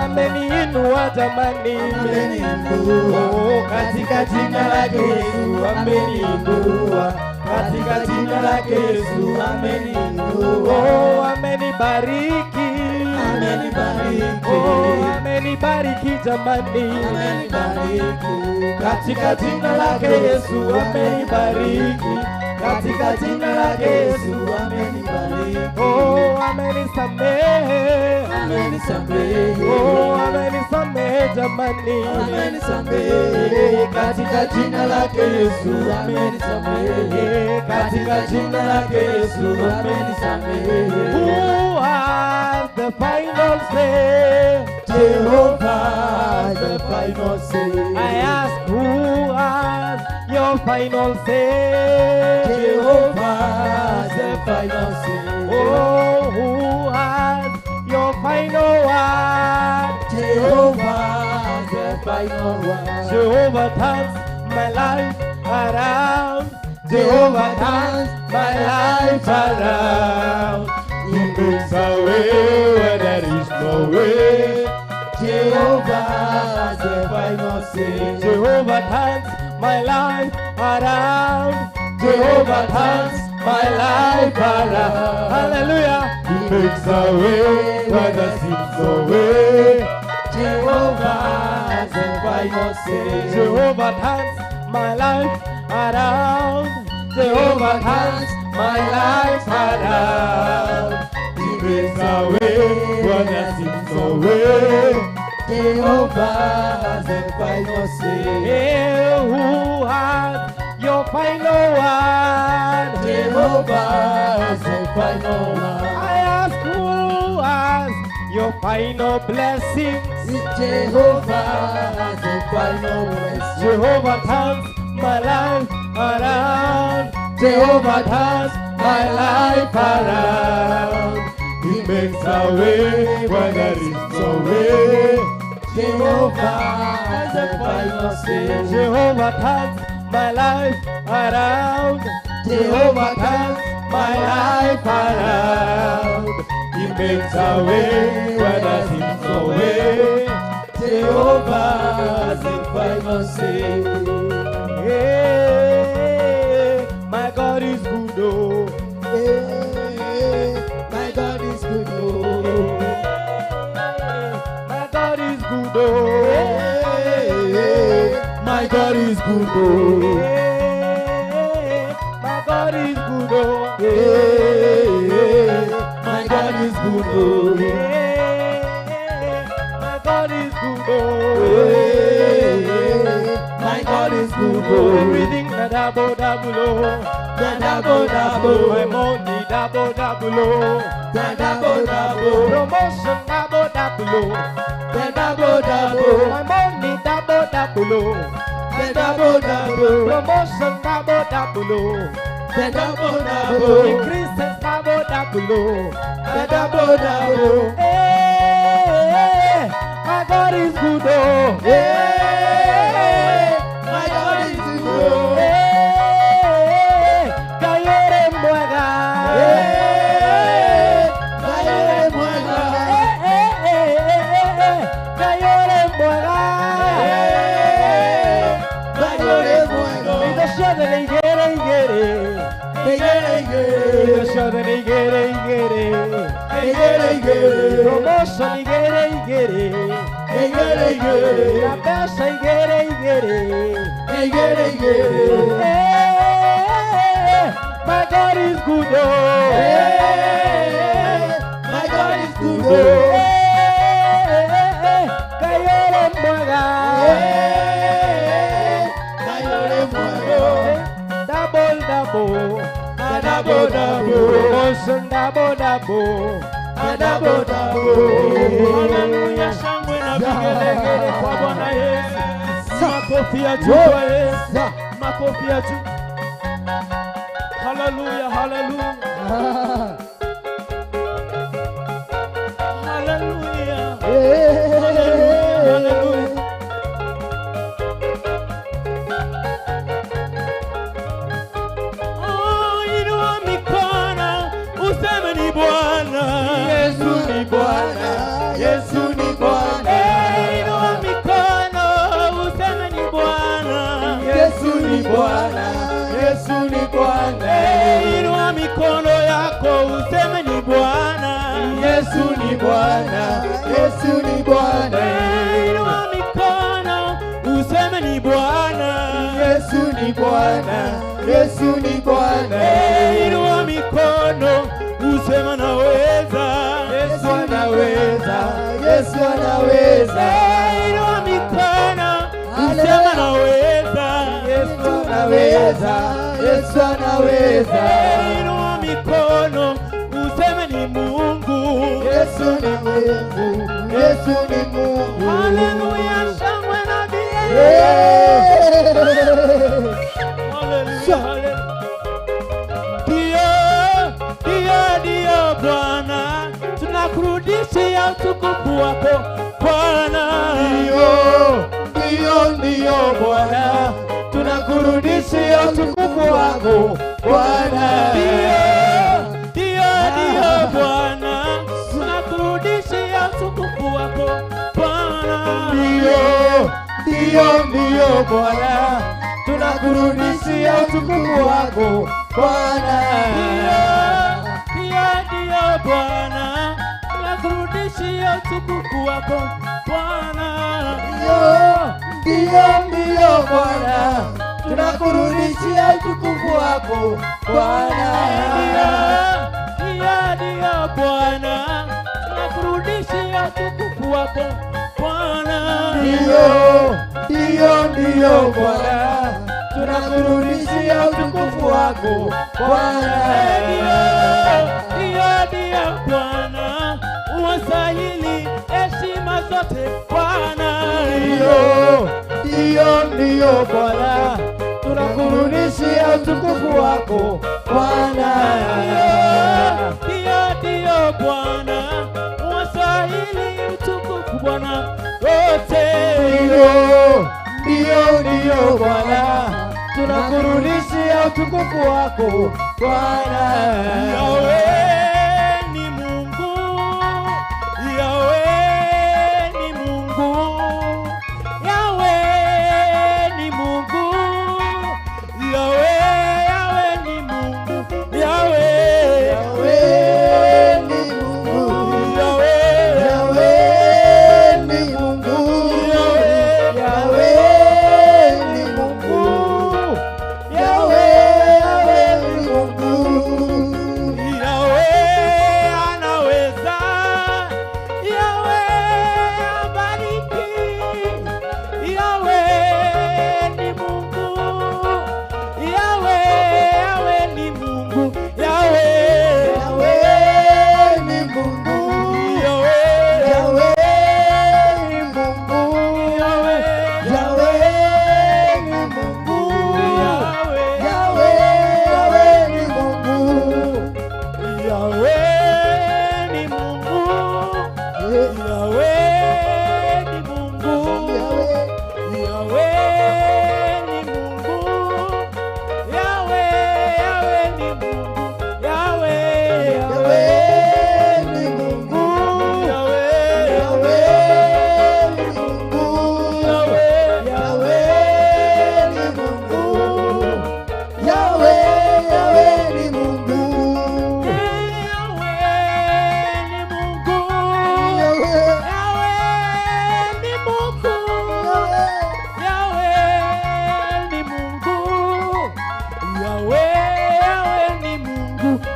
ameniinua jamani, ameniinua, oh, katika jina lake Yesu ameniinua, katika jina lake Yesu ameniinua, oh, amenibariki, amenibariki, oh, amenibariki jamani, amenibariki, katika jina lake Yesu amenibariki, katika jina lake Yesu amenibariki, oh, amenisamehe, amenisamehe, oh, amenisamehe jamani, amenisamehe, katika jina lake Yesu amenisamehe, katika jina lake Yesu amenisamehe. who has the final say? Jehovah the final say. I ask, who has your final say? Jehovah the final say. Oh, who has your final word? Jehovah the final one. Jehovah turns my life around. Jehovah turns my life around. He makes a way where there is no way. Jehovah the final say. Jehovah turns my life around. Jehovah turns my life around. Hallelujah. He makes a way where there seems no way. Jehovah the final say. Jehovah turns my life around. Jehovah turns my life around. He makes a way where there seems no way. Jehovah the final say. Hey, who has your final word? Jehovah the final one. I ask, who has your final blessings? Jehovah the final blessing. Jehovah turns my life around. Jehovah turns my life around. He makes a way where there is no way. Jehovah the final say. Jehovah turns my life around. Jehovah turns my life around. He makes a way where there seems no way. Jehovah the final say. Hey, my God is good, oh. Hey, my God is good, oh. My God is good, oh. Hey, my God is good, oh. My God is good, oh. Hey, my God is good, oh. My God is good, oh. Hey, my God is good, oh. Everything that double, oh. The double, double. My money double, oh. The double, double. Promotion double, oh. The double, double. My money double, oh. The double, double. Promotion double, oh. The double, double. Increases double, oh. The double, double. Hey, my God is good, oh. Hey, my God is good, oh. Hey, Igashathana igere promotion igere na pesa igere my God is good, oh. My God is good, oh. Kayole mwaga, Kayole mwaga, double, promotion double. Haleluya, shangwe na vigelegele kwa Bwana Yesu. Makofi ya juu kwa Yesu, makofi ya juu. Haleluya, haleluya. Haleluya. Haleluya. Oh, inua mikono useme ni Bwana. Yesu ni Bwana, Yesu ni Bwana. Inua mikono useme ni Bwana. Yesu ni Bwana, Yesu ni Bwana. Inua mikono yako useme ni Bwana. Yesu ni Bwana, Yesu ni Bwana. Inua mikono useme ni Bwana. Yesu ni Bwana, Yesu ni Bwana. Inua mikono useme naweza. Yesu anaweza, Yesu anaweza. Inua mikono useme naweza. Yesu anaweza, Yesu anaweza. Inua mikono useme ni Mungu. Yesu ni Mungu, Yesu ni Mungu. Haleluya, shangwe na vigelegele. Haleluya, haleluya. Ndio Bwana, tunakurudishia utukufu wako Bwana. Ndio Bwana, tunakurudishia utukufu wako Bwana. Ndio Bwana, tunakurudishia utukufu wako Bwana. Ndio Bwana, tunakurudishia utukufu wako Bwana. Ndio Bwana, tunakurudishia utukufu wako Bwana. Ndio Bwana, tunakurudishia utukufu wako Bwana. Ndio Bwana, tunakurudishia utukufu wako Bwana. Ndio Bwana, tunakurudishia utukufu wako Bwana. Ndio Bwana, uwastahili heshima zote Bwana. Ndio Bwana, tunakurudishia utukufu wako Bwana. Ndio Bwana, uwastahili utukufu Bwana wote. Ndio Bwana, tunakurudishia utukufu wako Bwana. Yahweh ni Mungu, Yahweh ni Mungu, Yahweh ni Mungu, Yahweh ni Mungu, Yahweh ni Mungu, Yahweh ni Mungu, ni Mungu, ni Mungu.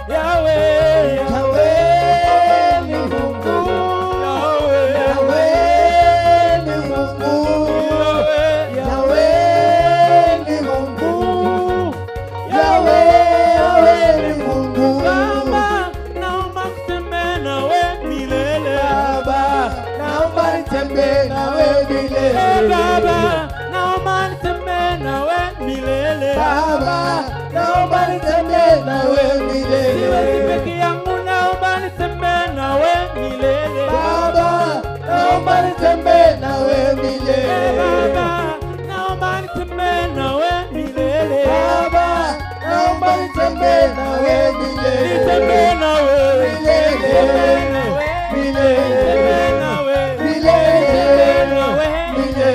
Yahweh, Yahweh ni Mungu, Yahweh, Yahweh ni Mungu, Yahweh ni Mungu, Yahweh ni Mungu. Baba, naomba kutembea nawe milele. Baba, naomba nitembee nawe milele. Baba, naomba nitembee nawe milele. Baba, naomba nitembee nawe milele. Siwezi peke yangu, naomba nitembee nawe milele. Baba, naomba nitembee nawe milele. Baba, naomba nitembee nawe milele. Baba, naomba nitembee nawe milele. Nitembee nawe Milele, milele, nitembee nawe milele, nitembee nawe milele,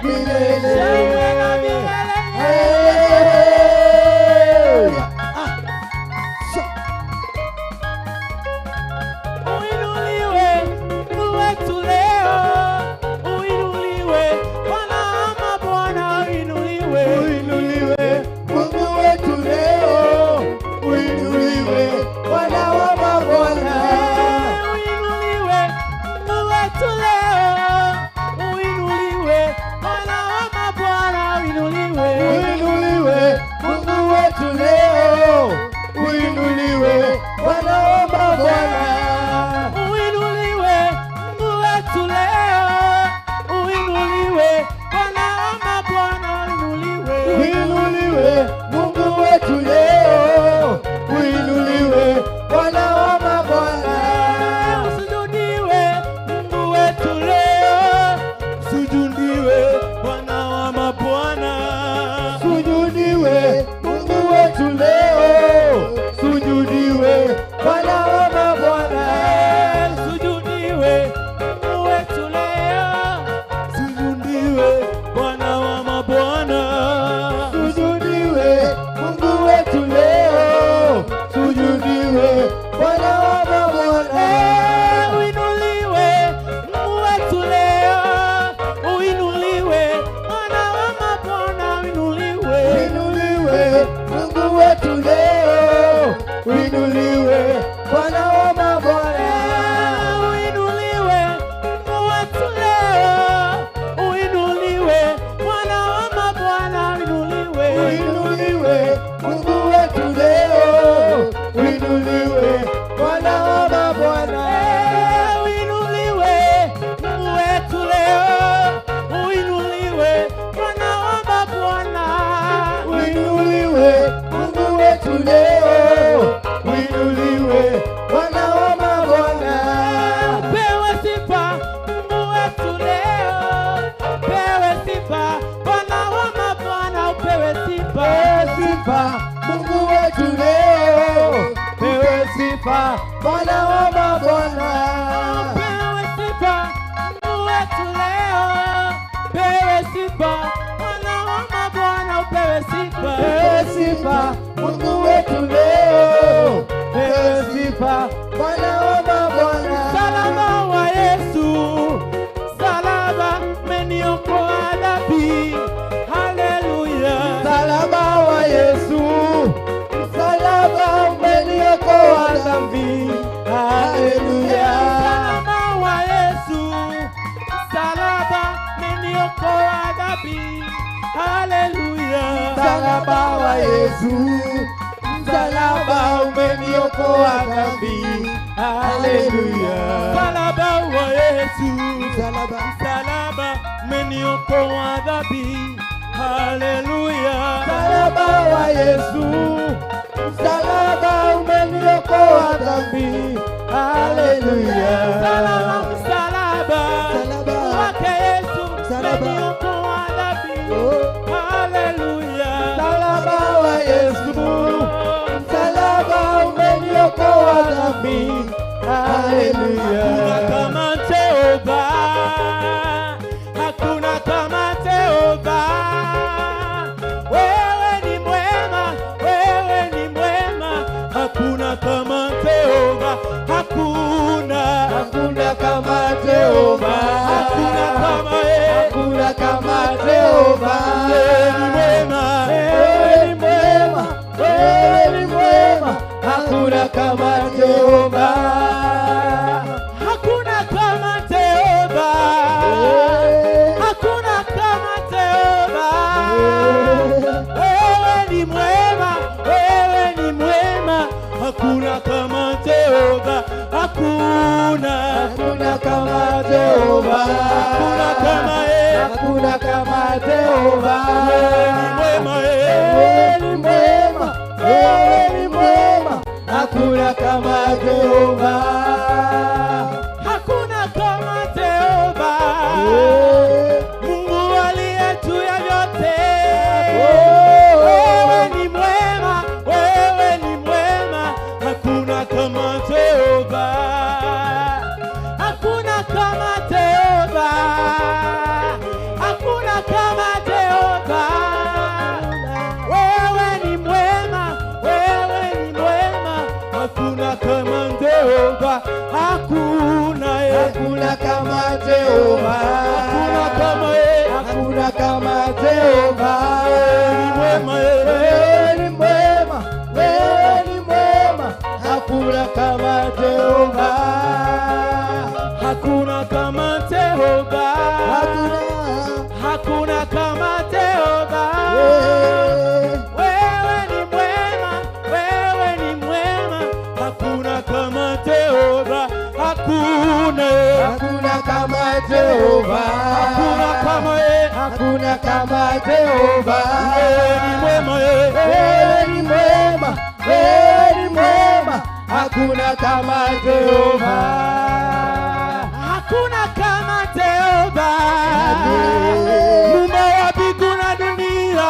milele. Shangwe na milele. Uinuliwe Mungu wetu leo, uinuliwe Bwana wa mabwana, uinuliwe. Uinuliwe Mungu wetu leo, uinuliwe Bwana wa mabwana. Uinuliwe Mungu wetu leo, uinuliwe Bwana wa mabwana, uinuliwe. Uinuliwe Mungu wetu leo, uinuliwe Bwana wa mabwana. Uinuliwe Mungu wetu leo, uinuliwe Bwana wa mabwana, uinuliwe. Uinuliwe Mungu wetu leo, uinuliwe Bwana wa mabwana. Usujudiwe Mungu wetu leo, usujudiwe Bwana wa mabwana. Sujudiwe Mungu wetu leo, sujudiwe Bwana wa mabwana. Usujudiwe Mungu wetu leo, usujudiwe Bwana wa mabwana. Sujudiwe Mungu wetu leo, sujudiwe Bwana wa mabwana. Uinuliwe Mungu wetu leo, uinuliwe Bwana wa mabwana, uinuliwe. Uinuliwe Mungu wetu leo, uinuliwe Bwana wa mabwana. Uinuliwe Mungu wetu leo, uinuliwe Bwana wa mabwana, uinuliwe. Uinuliwe Mungu wetu leo, uinuliwe Bwana wa mabwana. Uinuliwe Mungu wetu leo, uinuliwe Bwana wa mabwana. Uinuliwe Mungu wetu leo, uinuliwe Bwana wa mabwana. Pewe sifa Mungu wetu leo, pewe sifa Bwana wa mabwana, upewe sifa. Pewe sifa Mungu wetu leo, pewe sifa Bwana wa mabwana. Pewe sifa Mungu wetu leo, pewe sifa Bwana wa mabwana, upewe sifa. Pewe sifa Mungu wetu leo, pewe sifa Bwana wa mabwana. Salama wa Yesu, salama umeniokoa dhambi. Haleluya. Msalaba wa Yesu, msalaba umeniokoa dhambi. Haleluya. Salama wa Yesu, salama umeniokoa dhambi. Haleluya. Msalaba wa Yesu, msalaba umeniokoa dhambi. Haleluya. Salama wa Yesu, Msalaba, salama umeniokoa dhambi. Haleluya. msalaba wa Yesu, msalaba umeniokoa dhambi. Haleluya. Salama msalaba Msalaba wake Yesu Msalaba. umeniokoa dhambi. Oh. Haleluya. Msalaba wa Yesu, msalaba umeniokoa dhambi. Haleluya. Hakuna kama Jehova, hakuna kama Jehova. Wewe ni mwema, wewe ni mwema. Hakuna kama Jehova, hakuna. Hakuna hakuna kama Jehova, hakuna kama Jehova, hakuna kama Jehova. Wewe ni mwema, wewe ni mwema, hakuna kama Jehova, hakuna kama Jehova, hakuna kama hakuna kama Jehova. wewe ni mwema, Wewe ni mwema, wewe ni mwema, hakuna kama Jehova, hakuna kama Jehova, Mungu aliye juu ya vyote. Wewe ni mwema, wewe ni mwema, hakuna kama Jehova, hakuna kama Jehova, hakuna kama Jehova. Wewe ni mwema, wewe ni mwema, hakuna kama Jehova, hakuna hakuna kama Jehova, hakuna kama hakuna kama Jehova. Wewe ni mwema, wewe ni mwema, hakuna kama Jehova, hakuna kama Jehova, hakuna kama Jehova. Wewe ni mwema, wewe ni mwema, hakuna kama Jehova, hakuna kama Jehova, hakuna kama hakuna kama Jehova. wewe ni mwema, Wewe ni mwema, wewe ni mwema, hakuna kama Jehova, hakuna kama Jehova, Muumba wa mbingu na dunia.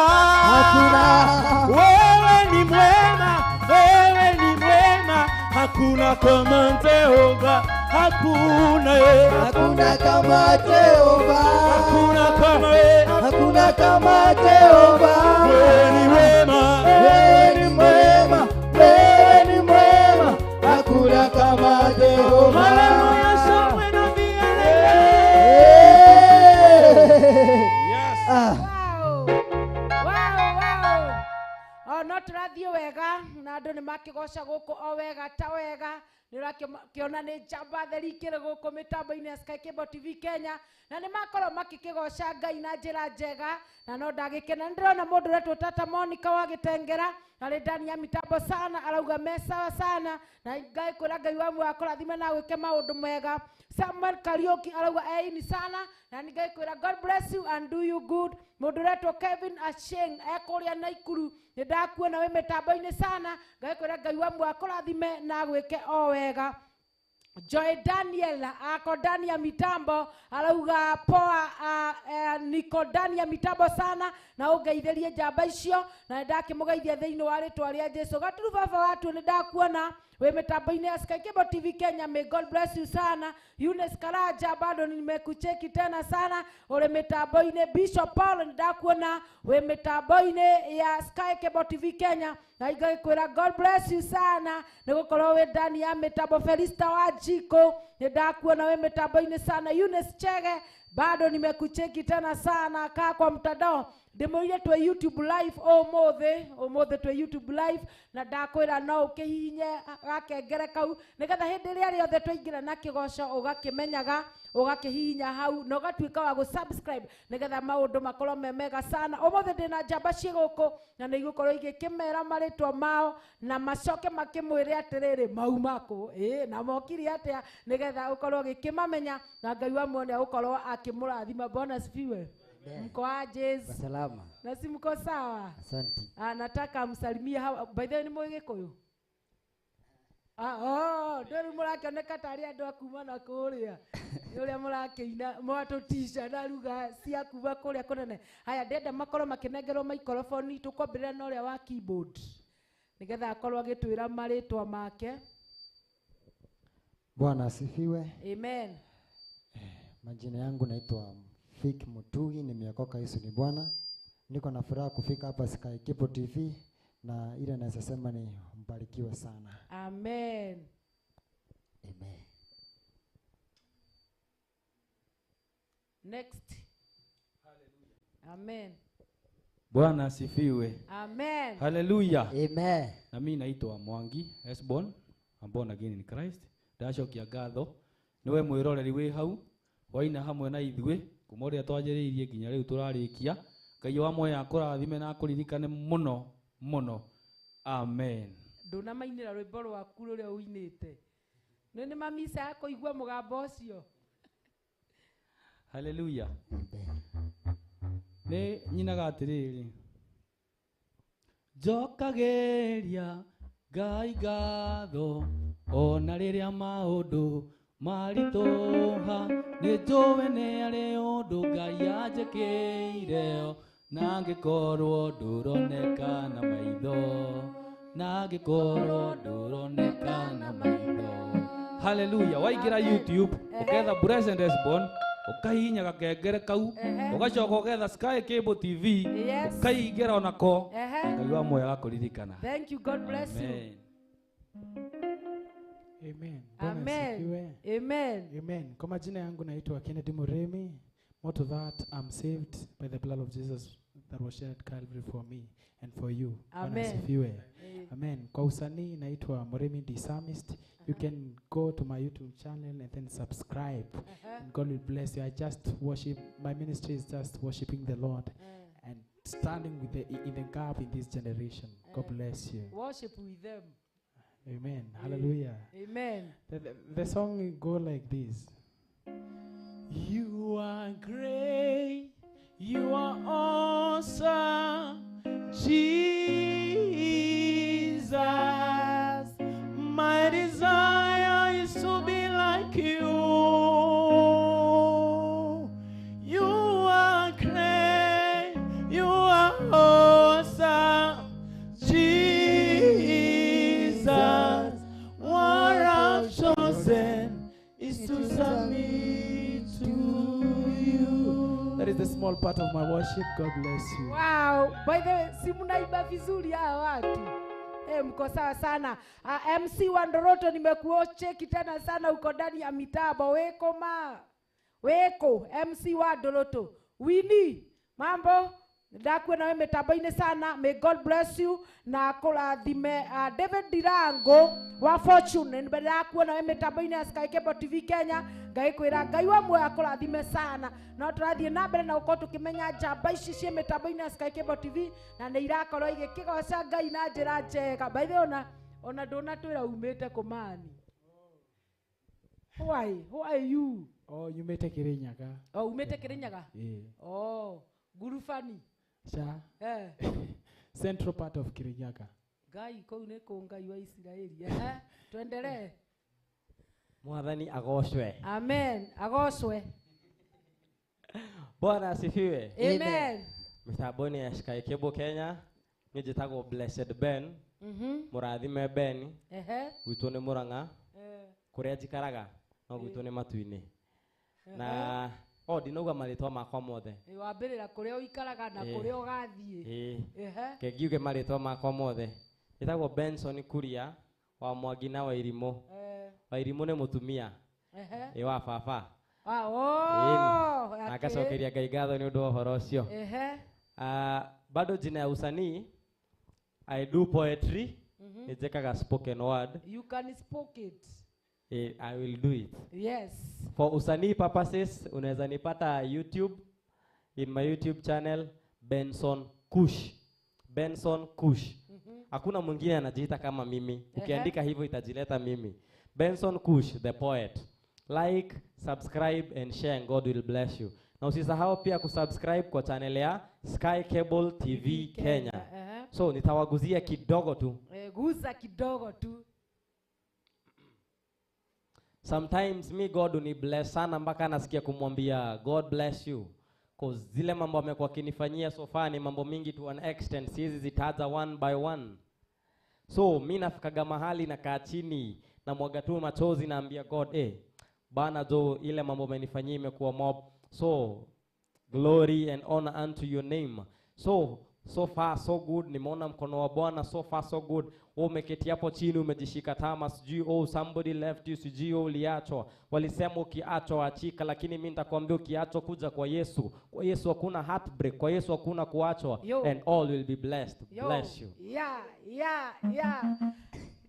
Wewe ni mwema, wewe ni mwema, hakuna kama Jehova, hakuna hakuna kama Jehova, hakuna kama hakuna kama Jehova. wewe ni mwema, Wewe ni mwema, wewe ni mwema, hakuna kama Jehova. haleluya, shangwe na vigelegele. Yes. Wow. No tũrathiĩ wega na andũ nĩ makĩgoca gũkũ o wega ta wega nĩ ũrakĩona nĩ njamba theri ikĩrĩ gũkũ mĩtambo-inĩ ya Sky Cable TV Kenya na nĩ makorwo makĩkĩgoca Ngai na njĩra njega na no ndagĩkena nĩ ndĩrona mũndũ ũretwo Tata Monica wa Gĩtengera arĩ ndani ya mitambo sana arauga me sawa sana na Ngai kwĩra Ngai wa muoyo akũrathime na gwĩke maũndũ mega. Samuel Kariuki arauga ni sana na nĩ Ngai kwĩra God bless you and do you good. Mũndũ ũretwo Kevin Acheng ekũrĩa Naikuru nĩ ndakuona wĩ mĩtambo-inĩ sana Ngai kwĩra Ngai wa muoyo akũrathime na gwĩke o wega. Joy Daniel ako ndani ya mitambo arauga poa niko ndani ya mitambo sana na ungeithĩrie njamba icio na ndakĩmũgeithia thĩinĩ wa rĩtwa rĩa Jesũ. Gaturu baba watu nĩ ndakuona we mitambo-inĩ ya Sky Cable TV Kenya. May God bless you sana. Eunice Karaja bado nimekucheki tena sana ule mitambo-inĩ. Bishop Paul nĩ ndakuona we mitambo-inĩ ya Sky Cable TV Kenya na igakwĩra God bless you sana nĩ gũkorwo we ndani ya mitambo. Felista wa Jiko nĩ ndakuona we mitambo-inĩ sana. Eunice Chege bado nimekucheki tena sana kaa kwa mtandao ndĩmũire twe YouTube live ũmũthĩ twe YouTube live na ndakwĩra no ũkĩhihinye gakengere kau nĩgetha hĩndĩ ĩrĩa rĩothe twaingĩra na kĩgoco ũgakĩmenyaga ũgakĩhihinya hau na ũgatuĩka wa gũsubscribe nĩgetha maũndũ makorwo me mega sana. Ũmũthĩ ndĩna njamba ciĩ gũkũ na nĩ igũkorwo igĩkĩmera marĩtwa mao na macoke makĩmwĩre atĩrĩrĩ mauma kũ na mokire atĩa nĩgetha ũkorwo ũgĩkĩmamenya na Ngai wa muoyo nĩagũkorwo akĩmũrathima. Bwana asifiwe. Mko aje? Salama. Na si mko sawa? Asante. Nataka msalimie hawa. By the way ni Mũgĩkũyũ? Ndĩrĩ mũrakĩoneka tarĩ andũ a kuma na kũrĩa. Nĩ ũrĩa mũrakĩina mwatũtisha na ruga cia kuma kũrĩa kũnene. Haya ndenda makorwo makĩnengerwo microphone tũkwambĩrĩra na ũrĩa wa keyboard nĩgetha akorwo agĩtwĩra marĩtwa make. Bwana asifiwe. Amen. Majina yangu naitwa Fik Mutugi, nimeokoka. Yesu ni Bwana. Niko na furaha kufika hapa Sky Cable TV na ile naweza sema ni mbarikiwe sana. Amen. Amen. Next. Hallelujah. Amen. Bwana asifiwe. Amen. Haleluya. Amen. Na mimi naitwa Mwangi Esbon I'm born again in Christ. Ndacokia ngatho niwe mwiroreri wi hau waina hamwe na ithuĩ kuma ũrĩa twanjĩrĩirie nginya rĩu tũrarĩkia. Ngai wa muoyo akũrathime na akũririkane mũno mũno. Amen. Ndũnamainĩra rwĩmbo rwaku rũrĩa ũinĩte. Nĩ mamisa kũigua mũgambo ũcio. Hallelujah. Nĩ nyinaga atĩrĩrĩ. Njokageria Ngai ngatho ona rĩrĩa maũndũ maritũha, nĩ njũĩ nĩ arĩ ũndũ Ngai anjĩkĩire, na ngĩkorwo ndũroneka na maitho, na ngĩkorwo ndũroneka na maitho. Hallelujah. Waingĩra YouTube ũketha Blessed Esbon, ukahihinya gakengere kau, ugacoka ugetha Sky Cable TV, ukaingĩra onako, Ngai wa muoyo agakũririkana. Thank you, God bless you. Amen. Amen. Amen. Amen. Kwa majina yangu naitwa Kennedy Muremi. More to that, I'm saved by the blood of Jesus that was shed at Calvary for me and for you. Amen. Amen. Kwa usanii naitwa Muremi the Psalmist. You can go to my YouTube channel and then subscribe. And God will bless you. I just worship. My ministry is just worshiping the Lord and standing with in the gap in this generation. God bless you. Worship with them. Amen. Hallelujah. Amen. The song go like this. You are great. You are awesome. Jesus. My desire is to be like you. You are great. You are awesome. Jesus. What I've chosen is to submit to you. That is the small part of my worship. God bless you. Wow. By the way, si mnaiba vizuri hawa watu. Mko sawa sana. MC Wandoroto nimekuocheki tena sana uko ndani ya mitabo. Weko ma. Weko MC Wandoroto. Winnie, mambo? Ndakuwe nawe mitaboine sana. May God bless you. Na kũrathime David Dirango wa Fortune. Ndakuwe nawe mitaboine ya Sky Cable TV Kenya. Ngai kwĩra Ngai wa muoyo akũrathime sana. No tũrathiĩ na mbere na uko tukimenya njamba ici cie mitaboine ya Sky Cable TV na nĩ irakorwo igĩkĩgoca Ngai na njĩra njega. By the way ona ndũnatwĩra umĩte kũmani. Who are you? Oh, you made a Kirinyaga. Oh, umete Kirinyaga? Yeah. Oh, Gurufani. Sha. Central part of Kirinyaga. Ngai kou nĩ kũ Ngai wa Israeli. Tuendelee. Mwathani agocwe. Amen. Agocwe. Bwana asifiwe. Amen. Mithaboni ya Sky Cable Kenya. Nijitagwo Blessed Ben. Murathime Ben. Gwitũ nĩ Mũrang'a. Kũrĩa njikaraga no gwitũ nĩ Matu-inĩ. Na ndinauga marĩtwa makwa mothe. Wambĩrĩra kũrĩa ũikaraga na kũrĩa ũgathiĩ. Kengiuge marĩtwa makwa mothe. Njĩtagwo Benson Kuria wa Mwangi na Wairimũ. Wairimũ nĩ mũtumia. Wa baba. Nakacokeria Ngai ngatho nĩ ũndũ wa ũhoro ũcio. Bado jina ya usanii, I do poetry. Nĩnjĩkaga spoken word. You can speak it. I will do it. Yes. For usanii purposes, unaweza nipata YouTube, in my YouTube channel, Benson Kush. Benson Kush. Hakuna mwingine anajiita kama mimi. Ukiandika hivyo itajileta mimi. Benson Kush, the poet. Like, subscribe and share and God will bless you. Na usisahau pia kusubscribe kwa channel ya Sky Cable TV Kenya. So nitawaguzia kidogo tu. Guza kidogo tu. Sometimes me God unibless sana mpaka nasikia kumwambia God bless you. Cause zile mambo amekuwa akinifanyia so far ni mambo mingi to an extent, siwezi zitaja one by one. So mimi nafikaga mahali na kaa chini na mwaga tu machozi naambia God, bana jo ile mambo amenifanyia imekuwa mob. So glory and honor unto your name. So far so good, nimeona mkono wa Bwana, so far so good. Umeketi hapo chini umejishika tama, sijui somebody left you, sijui uliachwa. Walisema ukiachwa achika, lakini mimi nitakwambia ukiachwa kuja kwa Yesu. Kwa Yesu hakuna heartbreak, kwa Yesu hakuna kuachwa. And all will be blessed. Bless you. Yeah.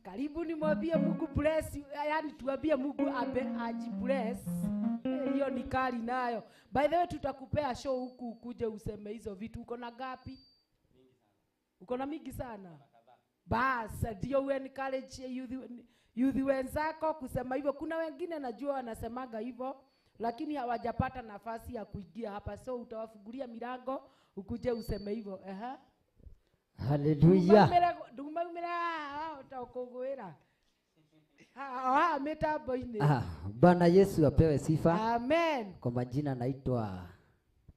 Karibu nimwambie Mungu bless you. Yaani tuambie Mungu aji bless. Hiyo ni kali nayo. By the way tutakupea show huku ukuje useme hizo vitu. Uko na gapi? Uko na mingi sana. Bas, ndio we encourage youth wenzako kusema hivyo. Kuna wengine najua wanasemaga hivyo lakini hawajapata nafasi ya kuingia hapa, so utawafungulia milango ukuje useme hivyo. Haleluya. Nduma umira utakogwera. Mitambo ini. Bwana Yesu apewe sifa. Amen. Kwa majina naitwa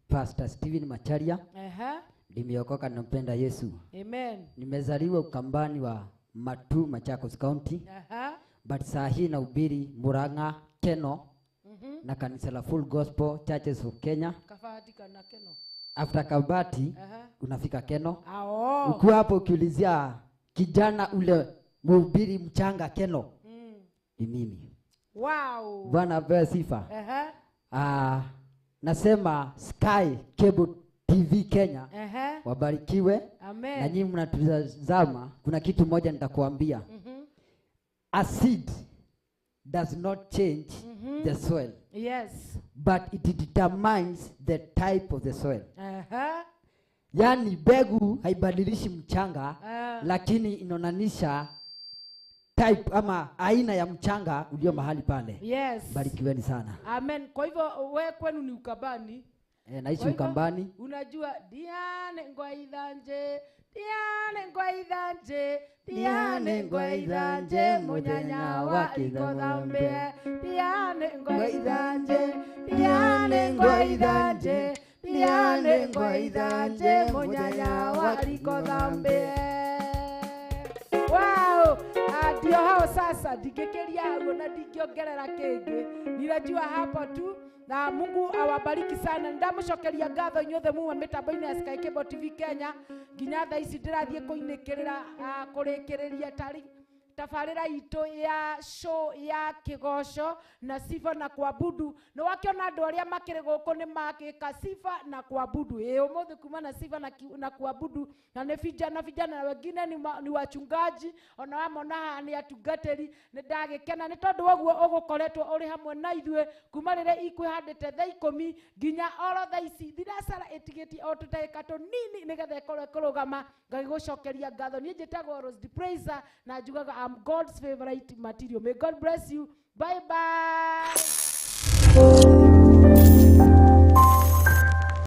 Pastor Steven Macharia. Nimeokoka na mpenda Yesu. Amen. Nimezaliwa Ukambani wa Matu, Machakos County. But saa hii nahubiri Murang'a, Keno. Na kanisa la Full Gospel Churches of Kenya. Kafatika na Keno. After Kabati unafika Keno. Oh. Ukiwa hapo ukiulizia kijana ule mhubiri mchanga Keno. Ni mimi. Wow. Bwana apewe sifa. Nasema Sky Cable TV Kenya. Wabarikiwe. Amen. Na nyinyi mnatuzama, kuna kitu moja nitakuambia. A seed does not change the soil. Yes. But it determines the type of the soil. Yani mbegu haibadilishi mchanga, lakini inaonanisha type ama aina ya mchanga ulio mahali pale. Yes. Barikiweni sana. Amen. Kwa hivyo wewe kwenu ni Ukambani? Naishi Ukambani. Unajua Diane Ngwaithanje, Diane Ngwaithanje, Diane Ngwaithanje, munyanya wa Ikodhambe. Diane Ngwaithanje, Diane Ngwaithanje, Diane Ngwaithanje, munyanya wa Ikodhambe. Wow! Ndio hao sasa ndingekeria hao na ndingiongerera kingi. Ninajua hapo tu. Na Mungu awabariki sana. Ndamũcokeria ngatho inyuothe muma mitambo-inĩ ya Sky Cable TV Kenya. Nginya thaa ici ndĩrathiĩ kũinĩkĩrĩra kũrĩkĩrĩria tabarĩra itũ ya show ya kĩgoco na sifa na kuabudu. Nĩ wakiona andũ arĩa makĩrĩ gũkũ nĩ magĩka sifa na kuabudu. Ũmũthĩ kuma na sifa na kuabudu na nĩ vijana na wengine ni wachungaji, ona wamona nĩ atungatĩri. Nĩ ndagĩkena nĩ tondũ woguo ũgũkoretwo ũrĩ hamwe na ithuĩ kuma rĩrĩa ikwĩhandĩte thaa 10 nginya oro thaa ici. Thinacara ĩtigĩtie o tũtagĩka tũnini nĩgetha ĩkorwo kũrũgama. Ngagĩgũcokeria ngatho. Niĩ njĩtagwo Rose Praiser na njugaga I'm God's favorite material. May God bless you. Bye bye.